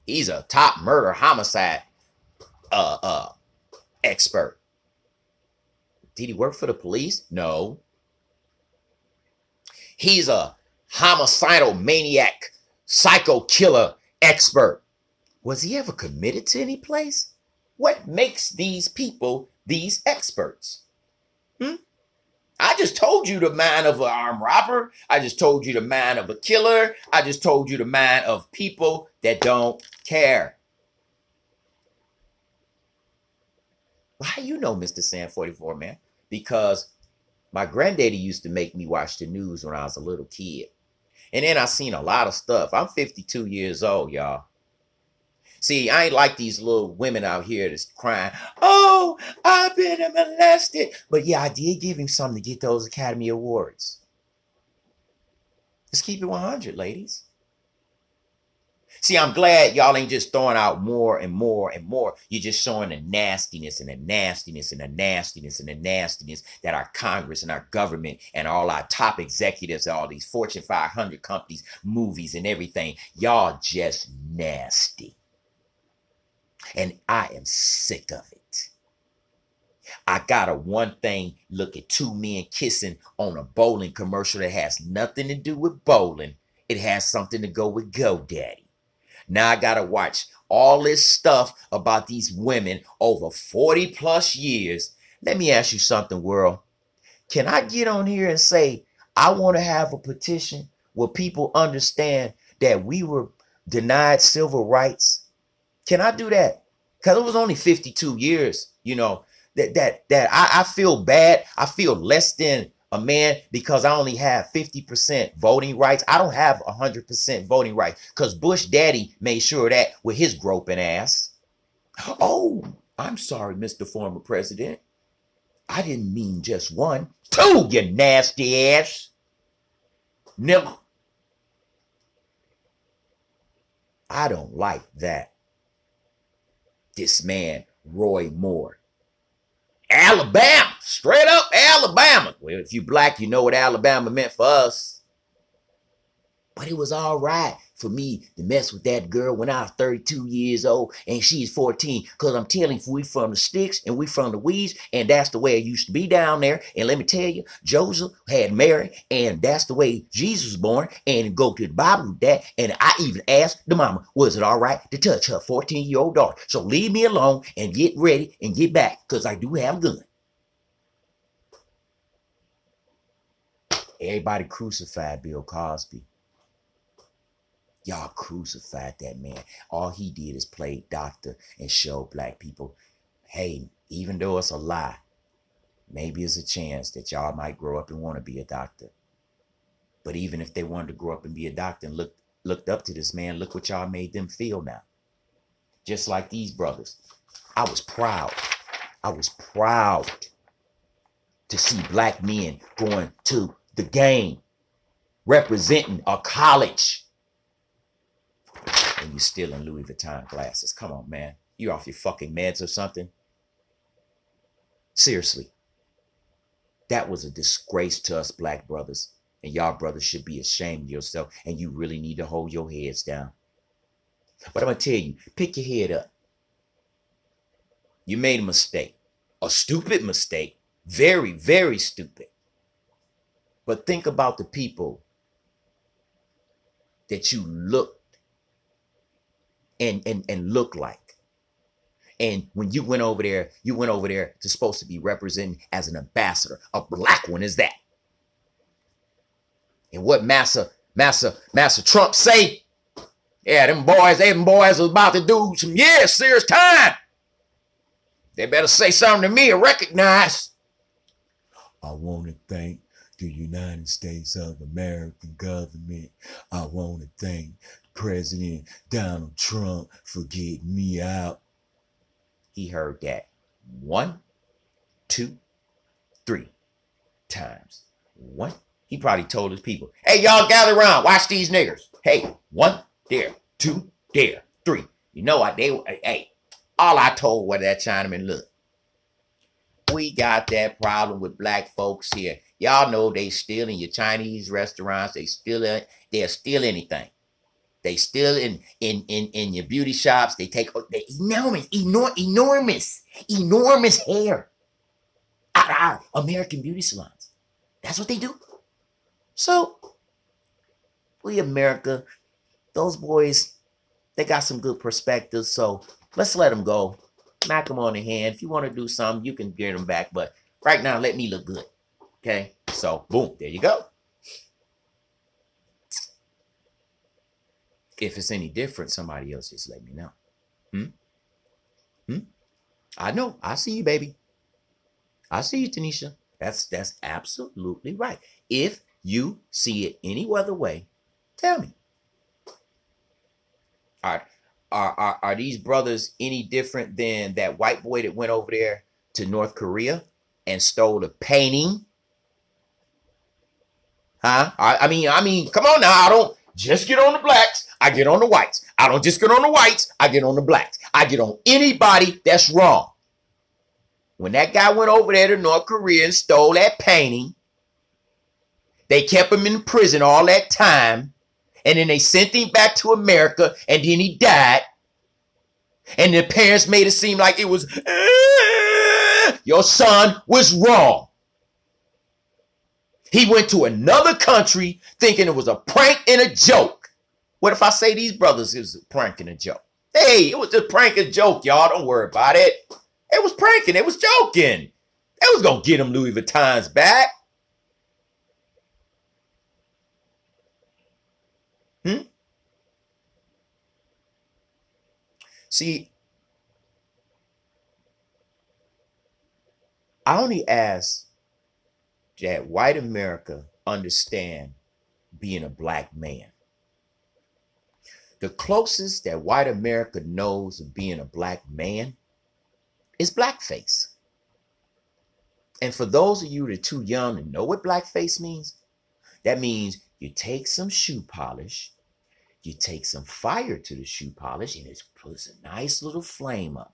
He's a top murder homicide expert. Did he work for the police? No. He's a homicidal maniac, psycho killer expert. Was he ever committed to any place? What makes these people these experts? I just told you the mind of an armed robber. I just told you the mind of a killer. I just told you the mind of people that don't care. Well, how you know MrSan44Man? Because my granddaddy used to make me watch the news when I was a little kid. And then I seen a lot of stuff. I'm 52 years old, y'all. See, I ain't like these little women out here that's crying, oh, I've been molested. But yeah, I did give him something to get those Academy Awards. Let's keep it 100, ladies. See, I'm glad y'all ain't just throwing out more and more and more. You're just showing the nastiness and the nastiness and the nastiness and the nastiness that our Congress and our government and all our top executives, all these Fortune 500 companies, movies and everything, y'all just nasty. And I am sick of it. I got a one thing, look at two men kissing on a bowling commercial that has nothing to do with bowling. It has something to go with GoDaddy. Now I got to watch all this stuff about these women over 40 plus years. Let me ask you something, world. Can I get on here and say, I want to have a petition where people understand that we were denied civil rights? Can I do that? Because it was only 52 years, you know, that I feel bad. I feel less than a man because I only have 50% voting rights. I don't have 100% voting rights because Bush daddy made sure of that with his groping ass. Oh, I'm sorry, Mr. Former President. I didn't mean just one. Two, you nasty ass. Nigga. I don't like that. This man, Roy Moore. Alabama. Straight up Alabama. Well, if you black, you know what Alabama meant for us. But it was all right for me to mess with that girl when I was 32 years old and she's 14. Because I'm telling you, we from the sticks and we from the weeds, and that's the way it used to be down there. And let me tell you, Joseph had Mary, and that's the way Jesus was born. And go to the Bible with that. And I even asked the mama, was it all right to touch her 14-year-old daughter? So leave me alone and get ready and get back, because I do have a gun. Everybody crucified Bill Cosby. Y'all crucified that man. All he did is play doctor and show black people, hey, even though it's a lie, maybe it's a chance that y'all might grow up and want to be a doctor. But even if they wanted to grow up and be a doctor and looked up to this man, look what y'all made them feel now. Just like these brothers. I was proud. I was proud to see black men going to the game, representing a college. And you're still in Louis Vuitton glasses. Come on, man. You off your fucking meds or something? Seriously. That was a disgrace to us black brothers. And y'all brothers should be ashamed of yourself. And you really need to hold your heads down. But I'm going to tell you, pick your head up. You made a mistake. A stupid mistake. Very, very stupid. But think about the people that you look and look like. And when you went over there to supposed to be representing as an ambassador. A black one is that. And what Massa Trump say? Yeah, them boys was about to do some serious time. They better say something to me or recognize. I want to thank the United States of American government. I want to thank President Donald Trump for getting me out. He heard that 1, 2, 3 times. One. He probably told his people, hey, y'all gather around. Watch these niggers. Hey, 1 there, 2 there, 3. You know what? Hey, all I told was that Chinaman, look, we got that problem with black folks here. Y'all know they steal in your Chinese restaurants. They're steal anything. They steal in your beauty shops. They take enormous hair out of our American beauty salons. That's what they do. So, we America, those boys, they got some good perspectives. So, let's let them go. Smack them on the hand. If you want to do something, you can get them back. But right now, let me look good. Okay? So, boom. There you go. If it's any different, somebody else just let me know. I know. I see you, baby. I see you, Tanisha. That's absolutely right. If you see it any other way, tell me. Are these brothers any different than that white boy that went over there to North Korea and stole a painting? Huh? I mean, come on now. I don't just get on the blacks. I get on the whites. I don't just get on the whites. I get on the blacks. I get on anybody that's wrong. When that guy went over there to North Korea and stole that painting, they kept him in prison all that time. And then they sent him back to America, and then he died. And the parents made it seem like it was your son was wrong. He went to another country thinking it was a prank and a joke. What if I say these brothers, it was a prank and a joke? Hey, it was just prank and joke, y'all. Don't worry about it. It was pranking. It was joking. They was going to get them Louis Vuittons back. See, I only ask that white America understand being a black man. The closest that white America knows of being a black man is blackface. And for those of you that are too young to know what blackface means, that means you take some shoe polish, you take some fire to the shoe polish, and it puts a nice little flame up.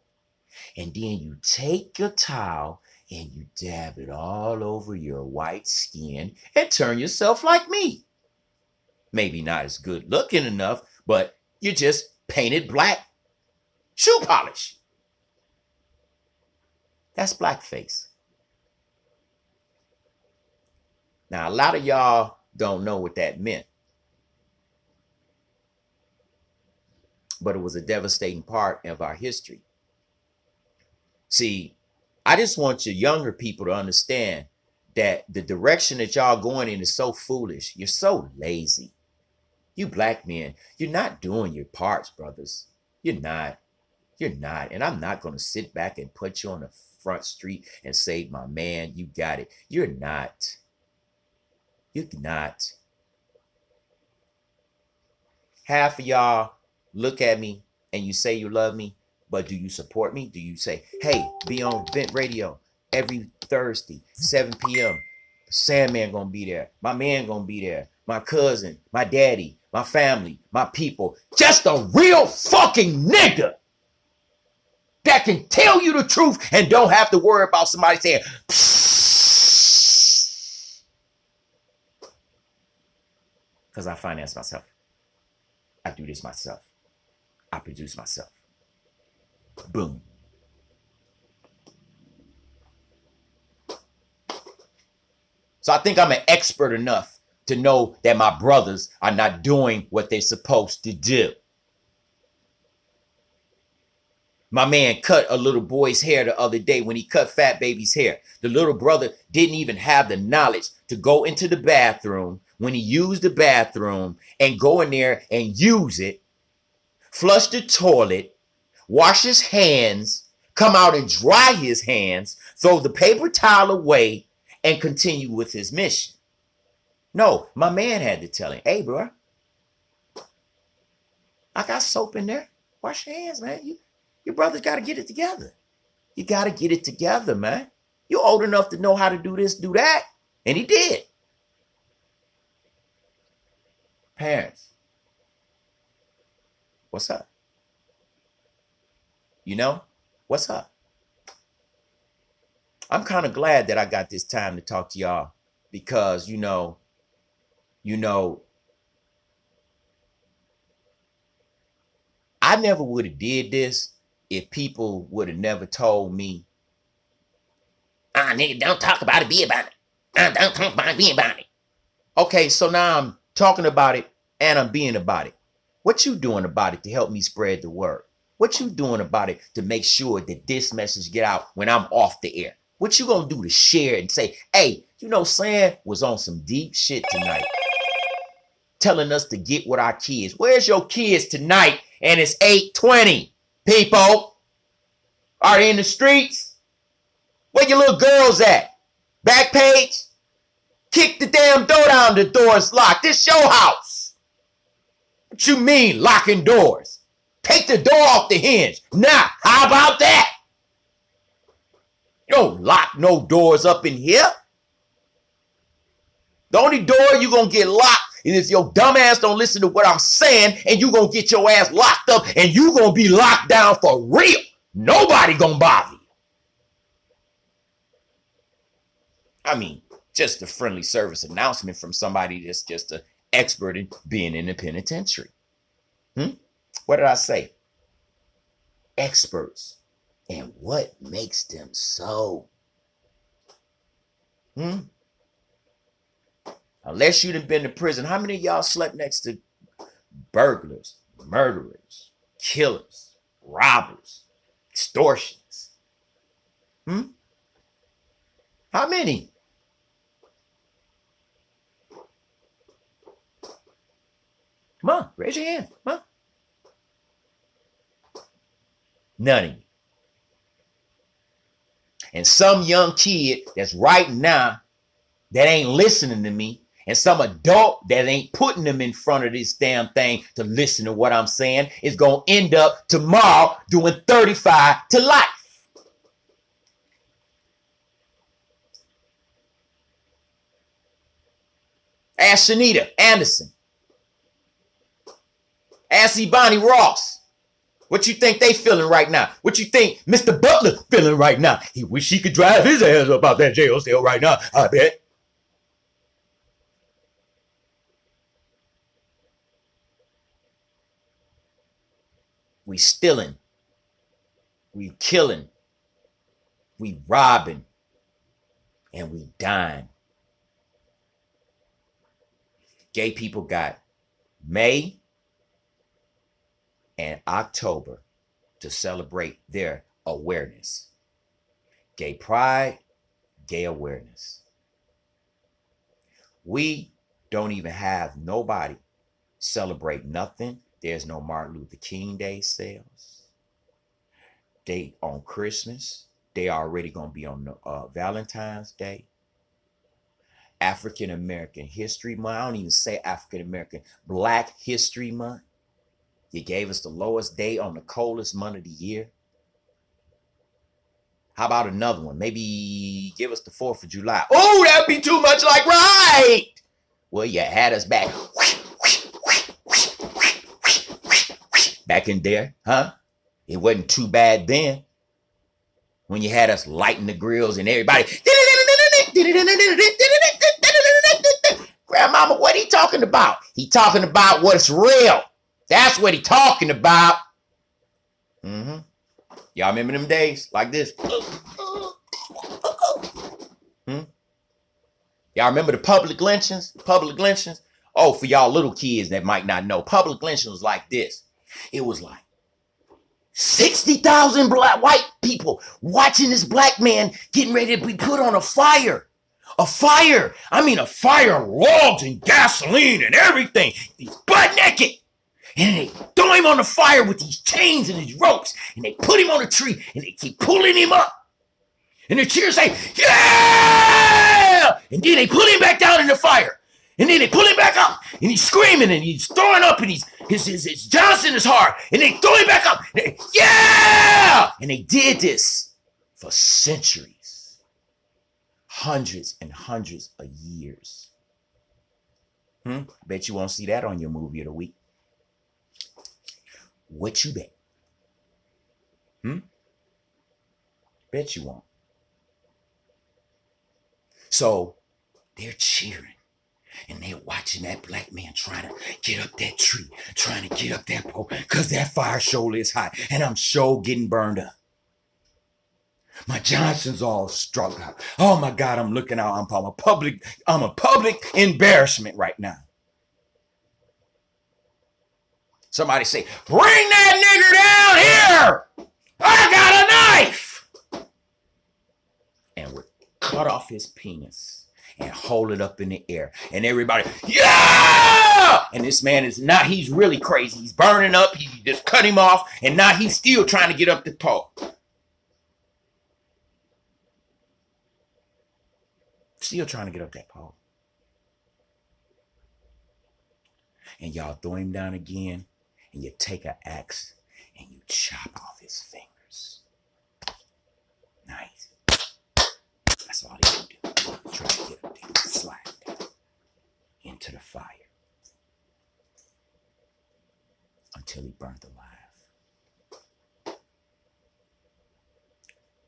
And then you take your towel and you dab it all over your white skin and turn yourself like me. Maybe not as good looking enough, but you just painted black shoe polish. That's blackface. Now, a lot of y'all don't know what that meant. But it was a devastating part of our history. See, I just want your younger people to understand that the direction that y'all going in is so foolish. You're so lazy. You black men, you're not doing your parts, brothers. You're not. You're not. And I'm not going to sit back and put you on the front street and say, my man, you got it. You're not. You're not. Half of y'all look at me and you say you love me, but do you support me? Do you say, hey, be on Vent Radio every Thursday, 7 p.m. Sandman gonna be there. My man gonna be there. My cousin, my daddy, my family, my people. Just a real fucking nigga that can tell you the truth and don't have to worry about somebody saying, because I finance myself. I do this myself. I produce myself. Boom. So I think I'm an expert enough to know that my brothers are not doing what they're supposed to do. My man cut a little boy's hair the other day when he cut Fat Baby's hair. The little brother didn't even have the knowledge to go into the bathroom when he used the bathroom and go in there and use it, flush the toilet, wash his hands, come out and dry his hands, throw the paper towel away, and continue with his mission. No, my man had to tell him, hey, bro, I got soap in there. Wash your hands, man. Your brother's got to get it together. You got to get it together, man. You're old enough to know how to do this, do that. And he did. Parents, what's up? You know, what's up? I'm kind of glad that I got this time to talk to y'all because, you know, I never would have did this if people would have never told me, nigga, don't talk about it, be about it. Don't talk about it, be about it. Okay, so now I'm talking about it and I'm being about it. What you doing about it to help me spread the word? What you doing about it to make sure that this message get out when I'm off the air? What you gonna do to share it and say, hey, you know, Sam was on some deep shit tonight, telling us to get with our kids. Where's your kids tonight? And it's 8:20. People, are they in the streets? Where your little girls at? Back page? Kick the damn door down. The door's locked. This your house. What you mean locking doors? Take the door off the hinge. Now, how about that? You don't lock no doors up in here. The only door you gonna get locked is if your dumb ass don't listen to what I'm saying and you gonna get your ass locked up and you gonna be locked down for real. Nobody gonna bother you. I mean, just a friendly service announcement from somebody that's just an expert in being in the penitentiary. What did I say? Experts. And what makes them so? Hmm? Unless you'd have been to prison, how many of y'all slept next to burglars, murderers, killers, robbers, extortionists? Hmm? How many? Come on, raise your hand. Come on. None of you. And some young kid that's right now that ain't listening to me, and some adult that ain't putting them in front of this damn thing to listen to what I'm saying, is going to end up tomorrow doing 35 to life. Ask Shanita Anderson. Ask Ebony Ross. What you think they feeling right now? What you think Mr. Butler feeling right now? He wish he could drive his ass up out that jail cell right now, I bet. We stealing. We killing. We robbing. And we dying. Gay people got May and October to celebrate their awareness. Gay pride, gay awareness. We don't even have nobody celebrate nothing. There's no Martin Luther King Day sales. They on Christmas. They already going to be on Valentine's Day. African American History Month. I don't even say African American. Black History Month. You gave us the lowest day on the coldest month of the year. How about another one? Maybe give us the 4th of July. Oh, that'd be too much like right. Well, you had us back. Back in there, huh? It wasn't too bad then. When you had us lighting the grills and everybody. Grandmama, what he talking about? He talking about what's real. That's what he talking about. Mm-hmm. Y'all remember them days like this? Hmm? Y'all remember the public lynchings? Public lynchings? Oh, for y'all little kids that might not know, public lynching was like this. It was like 60,000 black white people watching this black man getting ready to be put on a fire. A fire. I mean, a fire of logs and gasoline and everything. He's butt naked. And they throw him on the fire with these chains and these ropes. And they put him on a tree and they keep pulling him up. And the cheers say, yeah! And then they put him back down in the fire. And then they pull him back up. And he's screaming and he's throwing up and his Johnson is hard. And they throw him back up. And they, yeah! And they did this for centuries. Hundreds and hundreds of years. Bet you won't see that on your movie of the week. What you bet? Bet you won't. So they're cheering and they're watching that black man trying to get up that tree, trying to get up that pole, because that fire surely is hot and I'm sure getting burned up. My Johnson's all struck out. Oh my God, I'm looking out. I'm a public embarrassment right now. Somebody say, bring that nigger down here. I got a knife. And we cut off his penis and hold it up in the air. And everybody, yeah! And this man is not, he's really crazy. He's burning up. He just cut him off. And now he's still trying to get up the pole. Still trying to get up that pole. And y'all throw him down again. And you take an axe and you chop off his fingers. Nice. That's all he can do. Try to get up there and slide down into the fire. Until he burnt alive.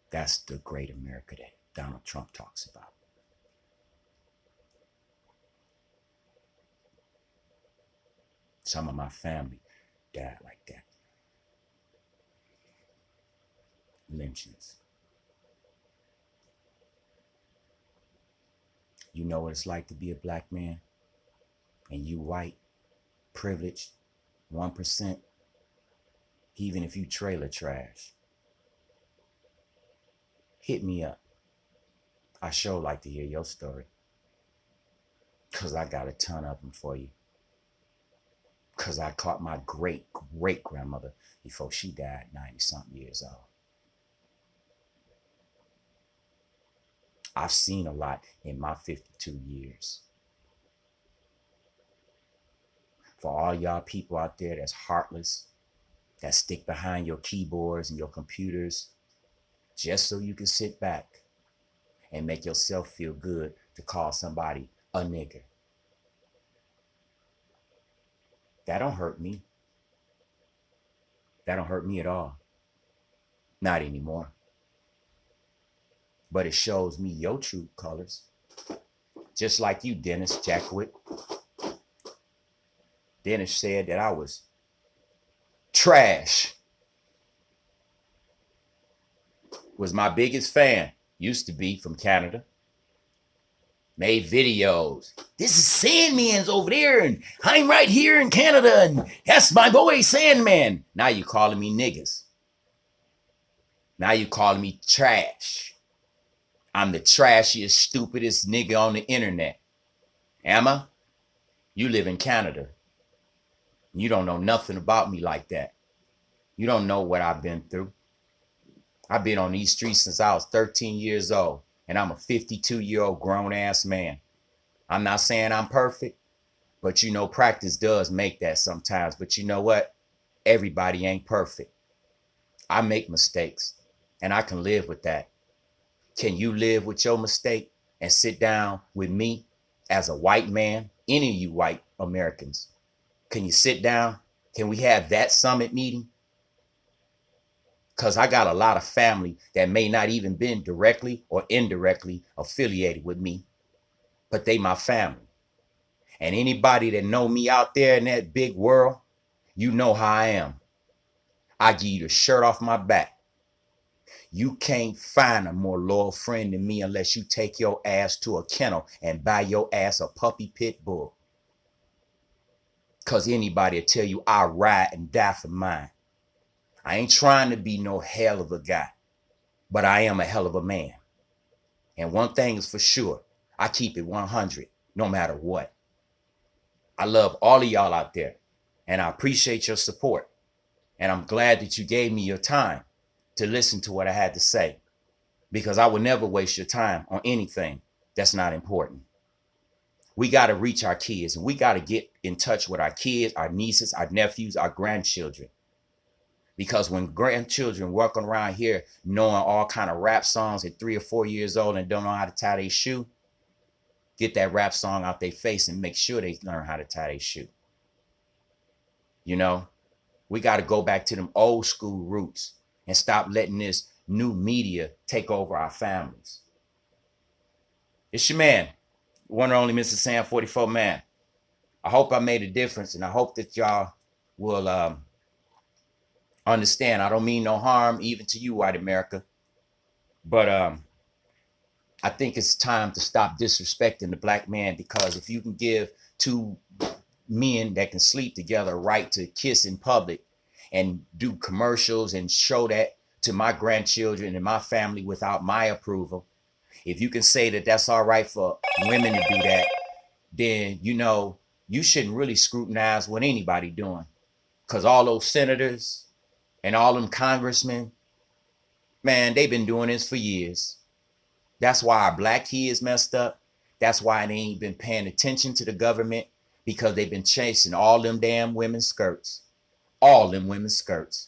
That's the great America that Donald Trump talks about. Some of my family died like that. Lynchings. You know what it's like to be a black man? And you white, privileged, 1%, even if you trailer trash. Hit me up. I sure like to hear your story. Because I got a ton of them for you. Because I caught my great-great-grandmother before she died, 90-something years old. I've seen a lot in my 52 years. For all y'all people out there that's heartless, that stick behind your keyboards and your computers, just so you can sit back and make yourself feel good to call somebody a nigger. That don't hurt me. That don't hurt me at all. Not anymore. But it shows me your true colors. Just like you, Dennis Jackwick. Dennis said that I was trash. Was my biggest fan. Used to be, from Canada. Made videos. This is Sandman's over there, and I'm right here in Canada, and that's my boy Sandman. Now you calling me niggas. Now you calling me trash. I'm the trashiest, stupidest nigga on the internet. Am I? You live in Canada. You don't know nothing about me like that. You don't know what I've been through. I've been on these streets since I was 13 years old, and I'm a 52-year-old grown-ass man. I'm not saying I'm perfect, but you know, practice does make that sometimes. But you know what? Everybody ain't perfect. I make mistakes, and I can live with that. Can you live with your mistake and sit down with me as a white man? Any of you white Americans, can you sit down? Can we have that summit meeting? Because I got a lot of family that may not even been directly or indirectly affiliated with me, but they my family. And anybody that know me out there in that big world, you know how I am. I give you the shirt off my back. You can't find a more loyal friend than me unless you take your ass to a kennel and buy your ass a puppy pit bull. Because anybody will tell you I ride and die for mine. I ain't trying to be no hell of a guy, but I am a hell of a man. And one thing is for sure, I keep it 100 no matter what. I love all of y'all out there, and I appreciate your support. And I'm glad that you gave me your time to listen to what I had to say, because I would never waste your time on anything that's not important. We got to reach our kids, and we got to get in touch with our kids, our nieces, our nephews, our grandchildren. Because when grandchildren walking around here knowing all kind of rap songs at 3 or 4 years old and don't know how to tie their shoe, get that rap song out their face and make sure they learn how to tie their shoe. You know, we got to go back to them old school roots and stop letting this new media take over our families. It's your man, one and only MrSan44Man. I hope I made a difference, and I hope that y'all will understand. I don't mean no harm even to you, white America, but I think it's time to stop disrespecting the black man, because if you can give two men that can sleep together a right to kiss in public and do commercials and show that to my grandchildren and my family without my approval, if you can say that that's all right for women to do that, then, you know, you shouldn't really scrutinize what anybody doing. Because all those senators and all them congressmen, man, they've been doing this for years. That's why our black kids messed up. That's why they ain't been paying attention to the government, because they've been chasing all them damn women's skirts. All them women's skirts.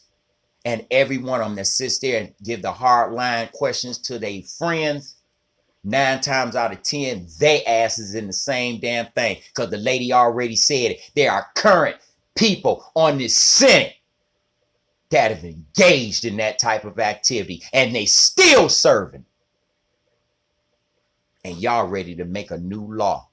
And every one of them that sits there and give the hard line questions to their friends, 9 times out of 10, they asses in the same damn thing. Because the lady already said it. There are current people on this Senate that have engaged in that type of activity, and they still serving. And y'all ready to make a new law.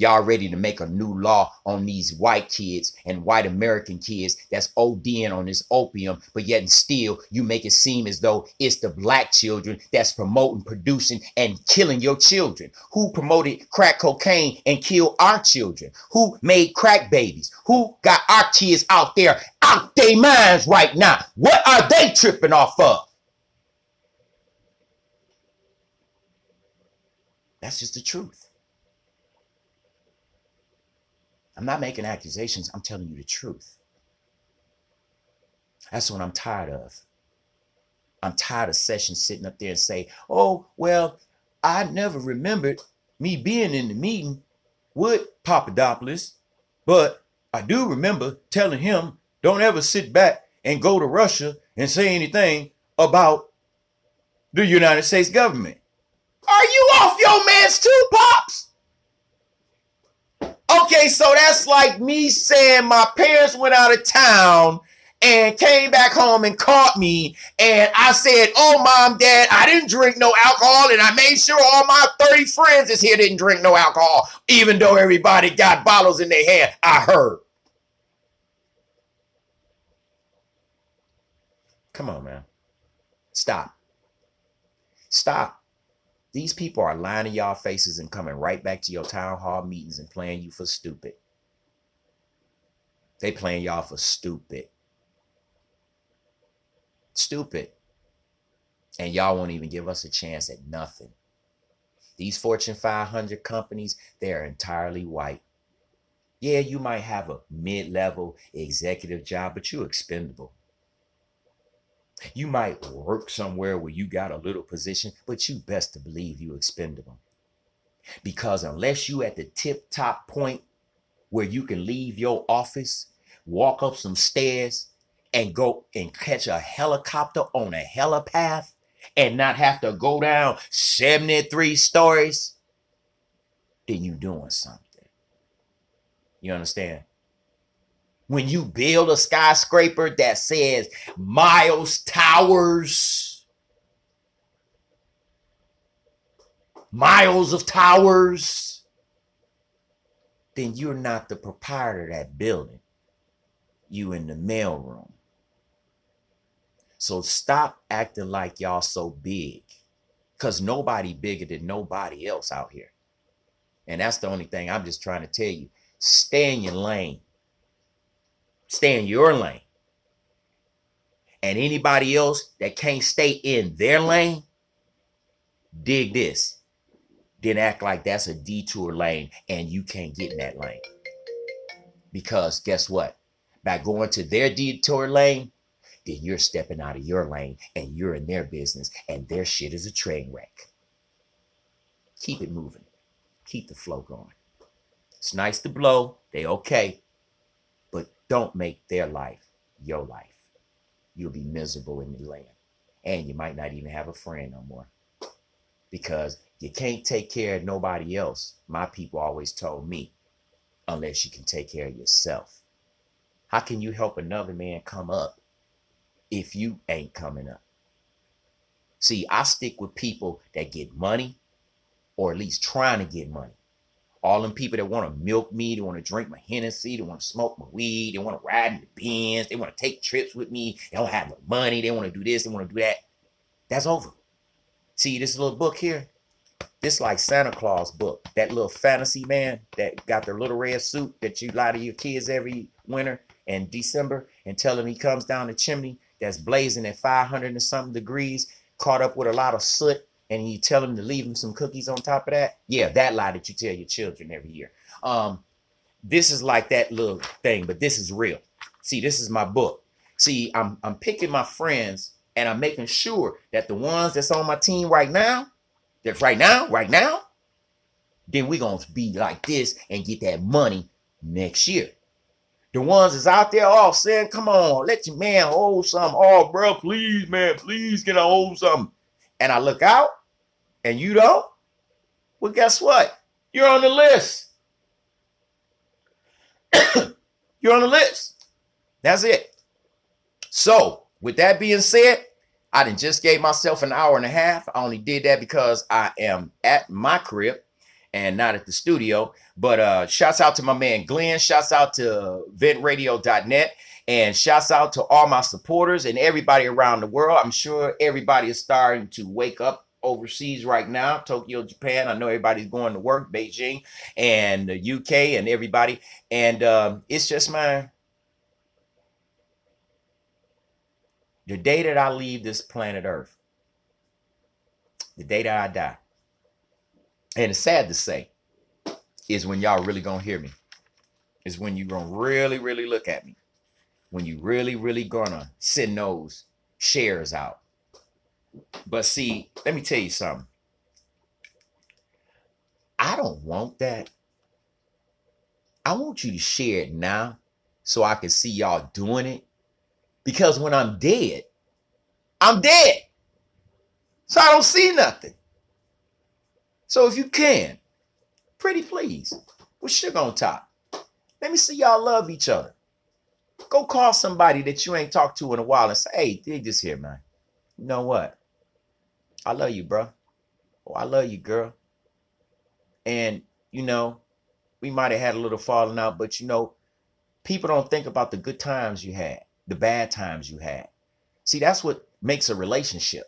Y'all ready to make a new law on these white kids and white American kids that's ODing on this opium, but yet and still you make it seem as though it's the black children that's promoting, producing, and killing your children. Who promoted crack cocaine and killed our children? Who made crack babies? Who got our kids out there, out their minds right now? What are they tripping off of? That's just the truth. I'm not making accusations. I'm telling you the truth. That's what I'm tired of. I'm tired of Sessions sitting up there and say, oh, well, I never remembered me being in the meeting with Papadopoulos, but I do remember telling him, don't ever sit back and go to Russia and say anything about the United States government. Are you off your meds too, Pops? Okay, so that's like me saying my parents went out of town and came back home and caught me, and I said, oh, Mom, Dad, I didn't drink no alcohol, and I made sure all my 30 friends is here didn't drink no alcohol, even though everybody got bottles in their hand. I heard. Come on, man. Stop. Stop. These people are lying in y'all faces and coming right back to your town hall meetings and playing you for stupid. They playing y'all for stupid. Stupid. And y'all won't even give us a chance at nothing. These Fortune 500 companies, they're entirely white. Yeah, you might have a mid-level executive job, but you're expendable. You might work somewhere where you got a little position, but you best to believe you're expendable. Because unless you at the tip-top point where you can leave your office, walk up some stairs, and go and catch a helicopter on a helipad and not have to go down 73 stories, then you doing something. You understand? When you build a skyscraper that says Miles Towers, miles of towers, then you're not the proprietor of that building. You in the mailroom. So stop acting like y'all so big, because nobody bigger than nobody else out here. And that's the only thing I'm just trying to tell you. Stay in your lane. Stay in your lane. And anybody else that can't stay in their lane, dig this. Then act like that's a detour lane and you can't get in that lane. Because guess what? By going to their detour lane, then you're stepping out of your lane and you're in their business and their shit is a train wreck. Keep it moving. Keep the flow going. It's nice to blow. They okay. But don't make their life your life. You'll be miserable in the land. And you might not even have a friend no more. Because you can't take care of nobody else. My people always told me, unless you can take care of yourself. How can you help another man come up if you ain't coming up? See, I stick with people that get money, or at least trying to get money. All them people that want to milk me, they want to drink my Hennessy, they want to smoke my weed, they want to ride in the Benz, they want to take trips with me, they don't have no money, they want to do this, they want to do that. That's over. See, this little book here, this like Santa Claus book. That little fantasy man that got their little red suit that you lie to your kids every winter and December and tell him he comes down the chimney that's blazing at 500 and something degrees, caught up with a lot of soot, and you tell them to leave them some cookies on top of that. Yeah, that lie that you tell your children every year. This is like that little thing, but this is real. See, this is my book. See, I'm picking my friends, and I'm making sure that the ones that's on my team right now, then we're going to be like this and get that money next year. The ones that's out there, oh, saying, come on, let your man hold something. Oh, bro, please, man, please get a hold something. And I look out, and you don't? Well, guess what? You're on the list. You're on the list. That's it. So, with that being said, I done just gave myself an hour and a half. I only did that because I am at my crib, and not at the studio. But shouts out to my man Glenn. Shouts out to ventradio.net. And shouts out to all my supporters and everybody around the world. I'm sure everybody is starting to wake up overseas right now. Tokyo, Japan. I know everybody's going to work. Beijing and the UK and everybody. And it's just the day that I leave this planet Earth, the day that I die, and it's sad to say, is when y'all really gonna hear me. Is when you gonna really, really look at me. When you really, really gonna send those shares out. But see, let me tell you something. I don't want that. I want you to share it now so I can see y'all doing it. Because when I'm dead, I'm dead. So I don't see nothing. So if you can, pretty please, with sugar on top, let me see y'all love each other. Go call somebody that you ain't talked to in a while and say, hey, dig this here, man. You know what? I love you, bro. Oh, I love you, girl. And, you know, we might have had a little falling out, but, you know, people don't think about the good times you had, the bad times you had. See, that's what makes a relationship.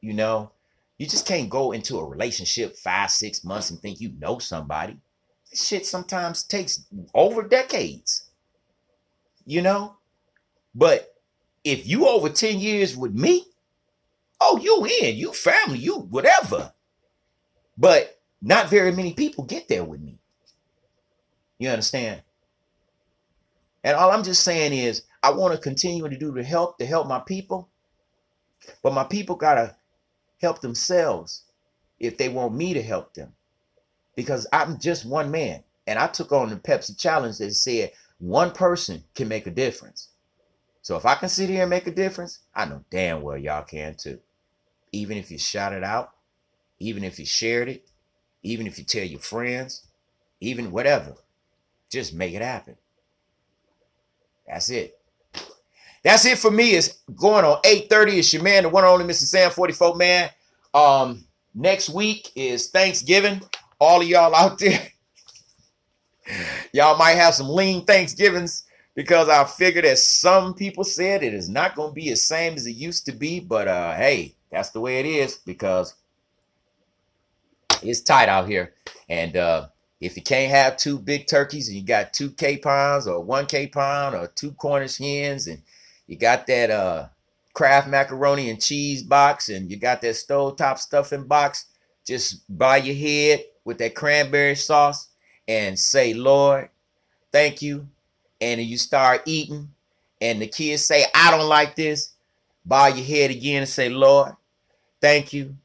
You know, you just can't go into a relationship 5-6 months and think you know somebody. This shit sometimes takes over decades. You know, but if you over 10 years with me, oh, you in, you family, you whatever. But not very many people get there with me. You understand? And all I'm just saying is I want to continue to do to help my people. But my people got to help themselves if they want me to help them. Because I'm just one man. And I took on the Pepsi challenge that said one person can make a difference. So if I can sit here and make a difference, I know damn well y'all can too. Even if you shout it out, even if you shared it, even if you tell your friends, even whatever, just make it happen. That's it. That's it for me. It's going on 8:30. It's your man, the one and only MrSan44Man. Next week is Thanksgiving. All of y'all out there, y'all might have some lean Thanksgivings because I figured that some people said it is not going to be the same as it used to be. But hey, that's the way it is because it's tight out here. And if you can't have 2 big turkeys and you got 2 capons or 1 capon or 2 Cornish hens and you got that Kraft macaroni and cheese box and you got that stovetop stuffing box, just bow your head with that cranberry sauce and say, Lord, thank you. And you start eating and the kids say, I don't like this. Bow your head again and say, Lord, thank you.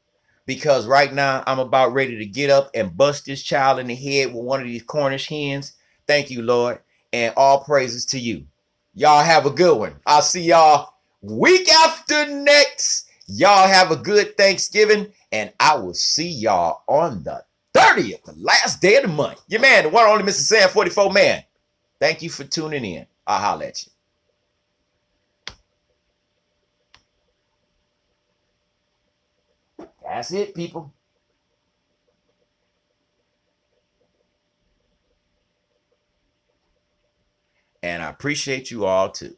Because right now I'm about ready to get up and bust this child in the head with one of these Cornish hens. Thank you, Lord. And all praises to you. Y'all have a good one. I'll see y'all week after next. Y'all have a good Thanksgiving. And I will see y'all on the 30th, the last day of the month. Your man, the one and only MrSan44Man. Thank you for tuning in. I'll holler at you. That's it, people. And I appreciate you all too.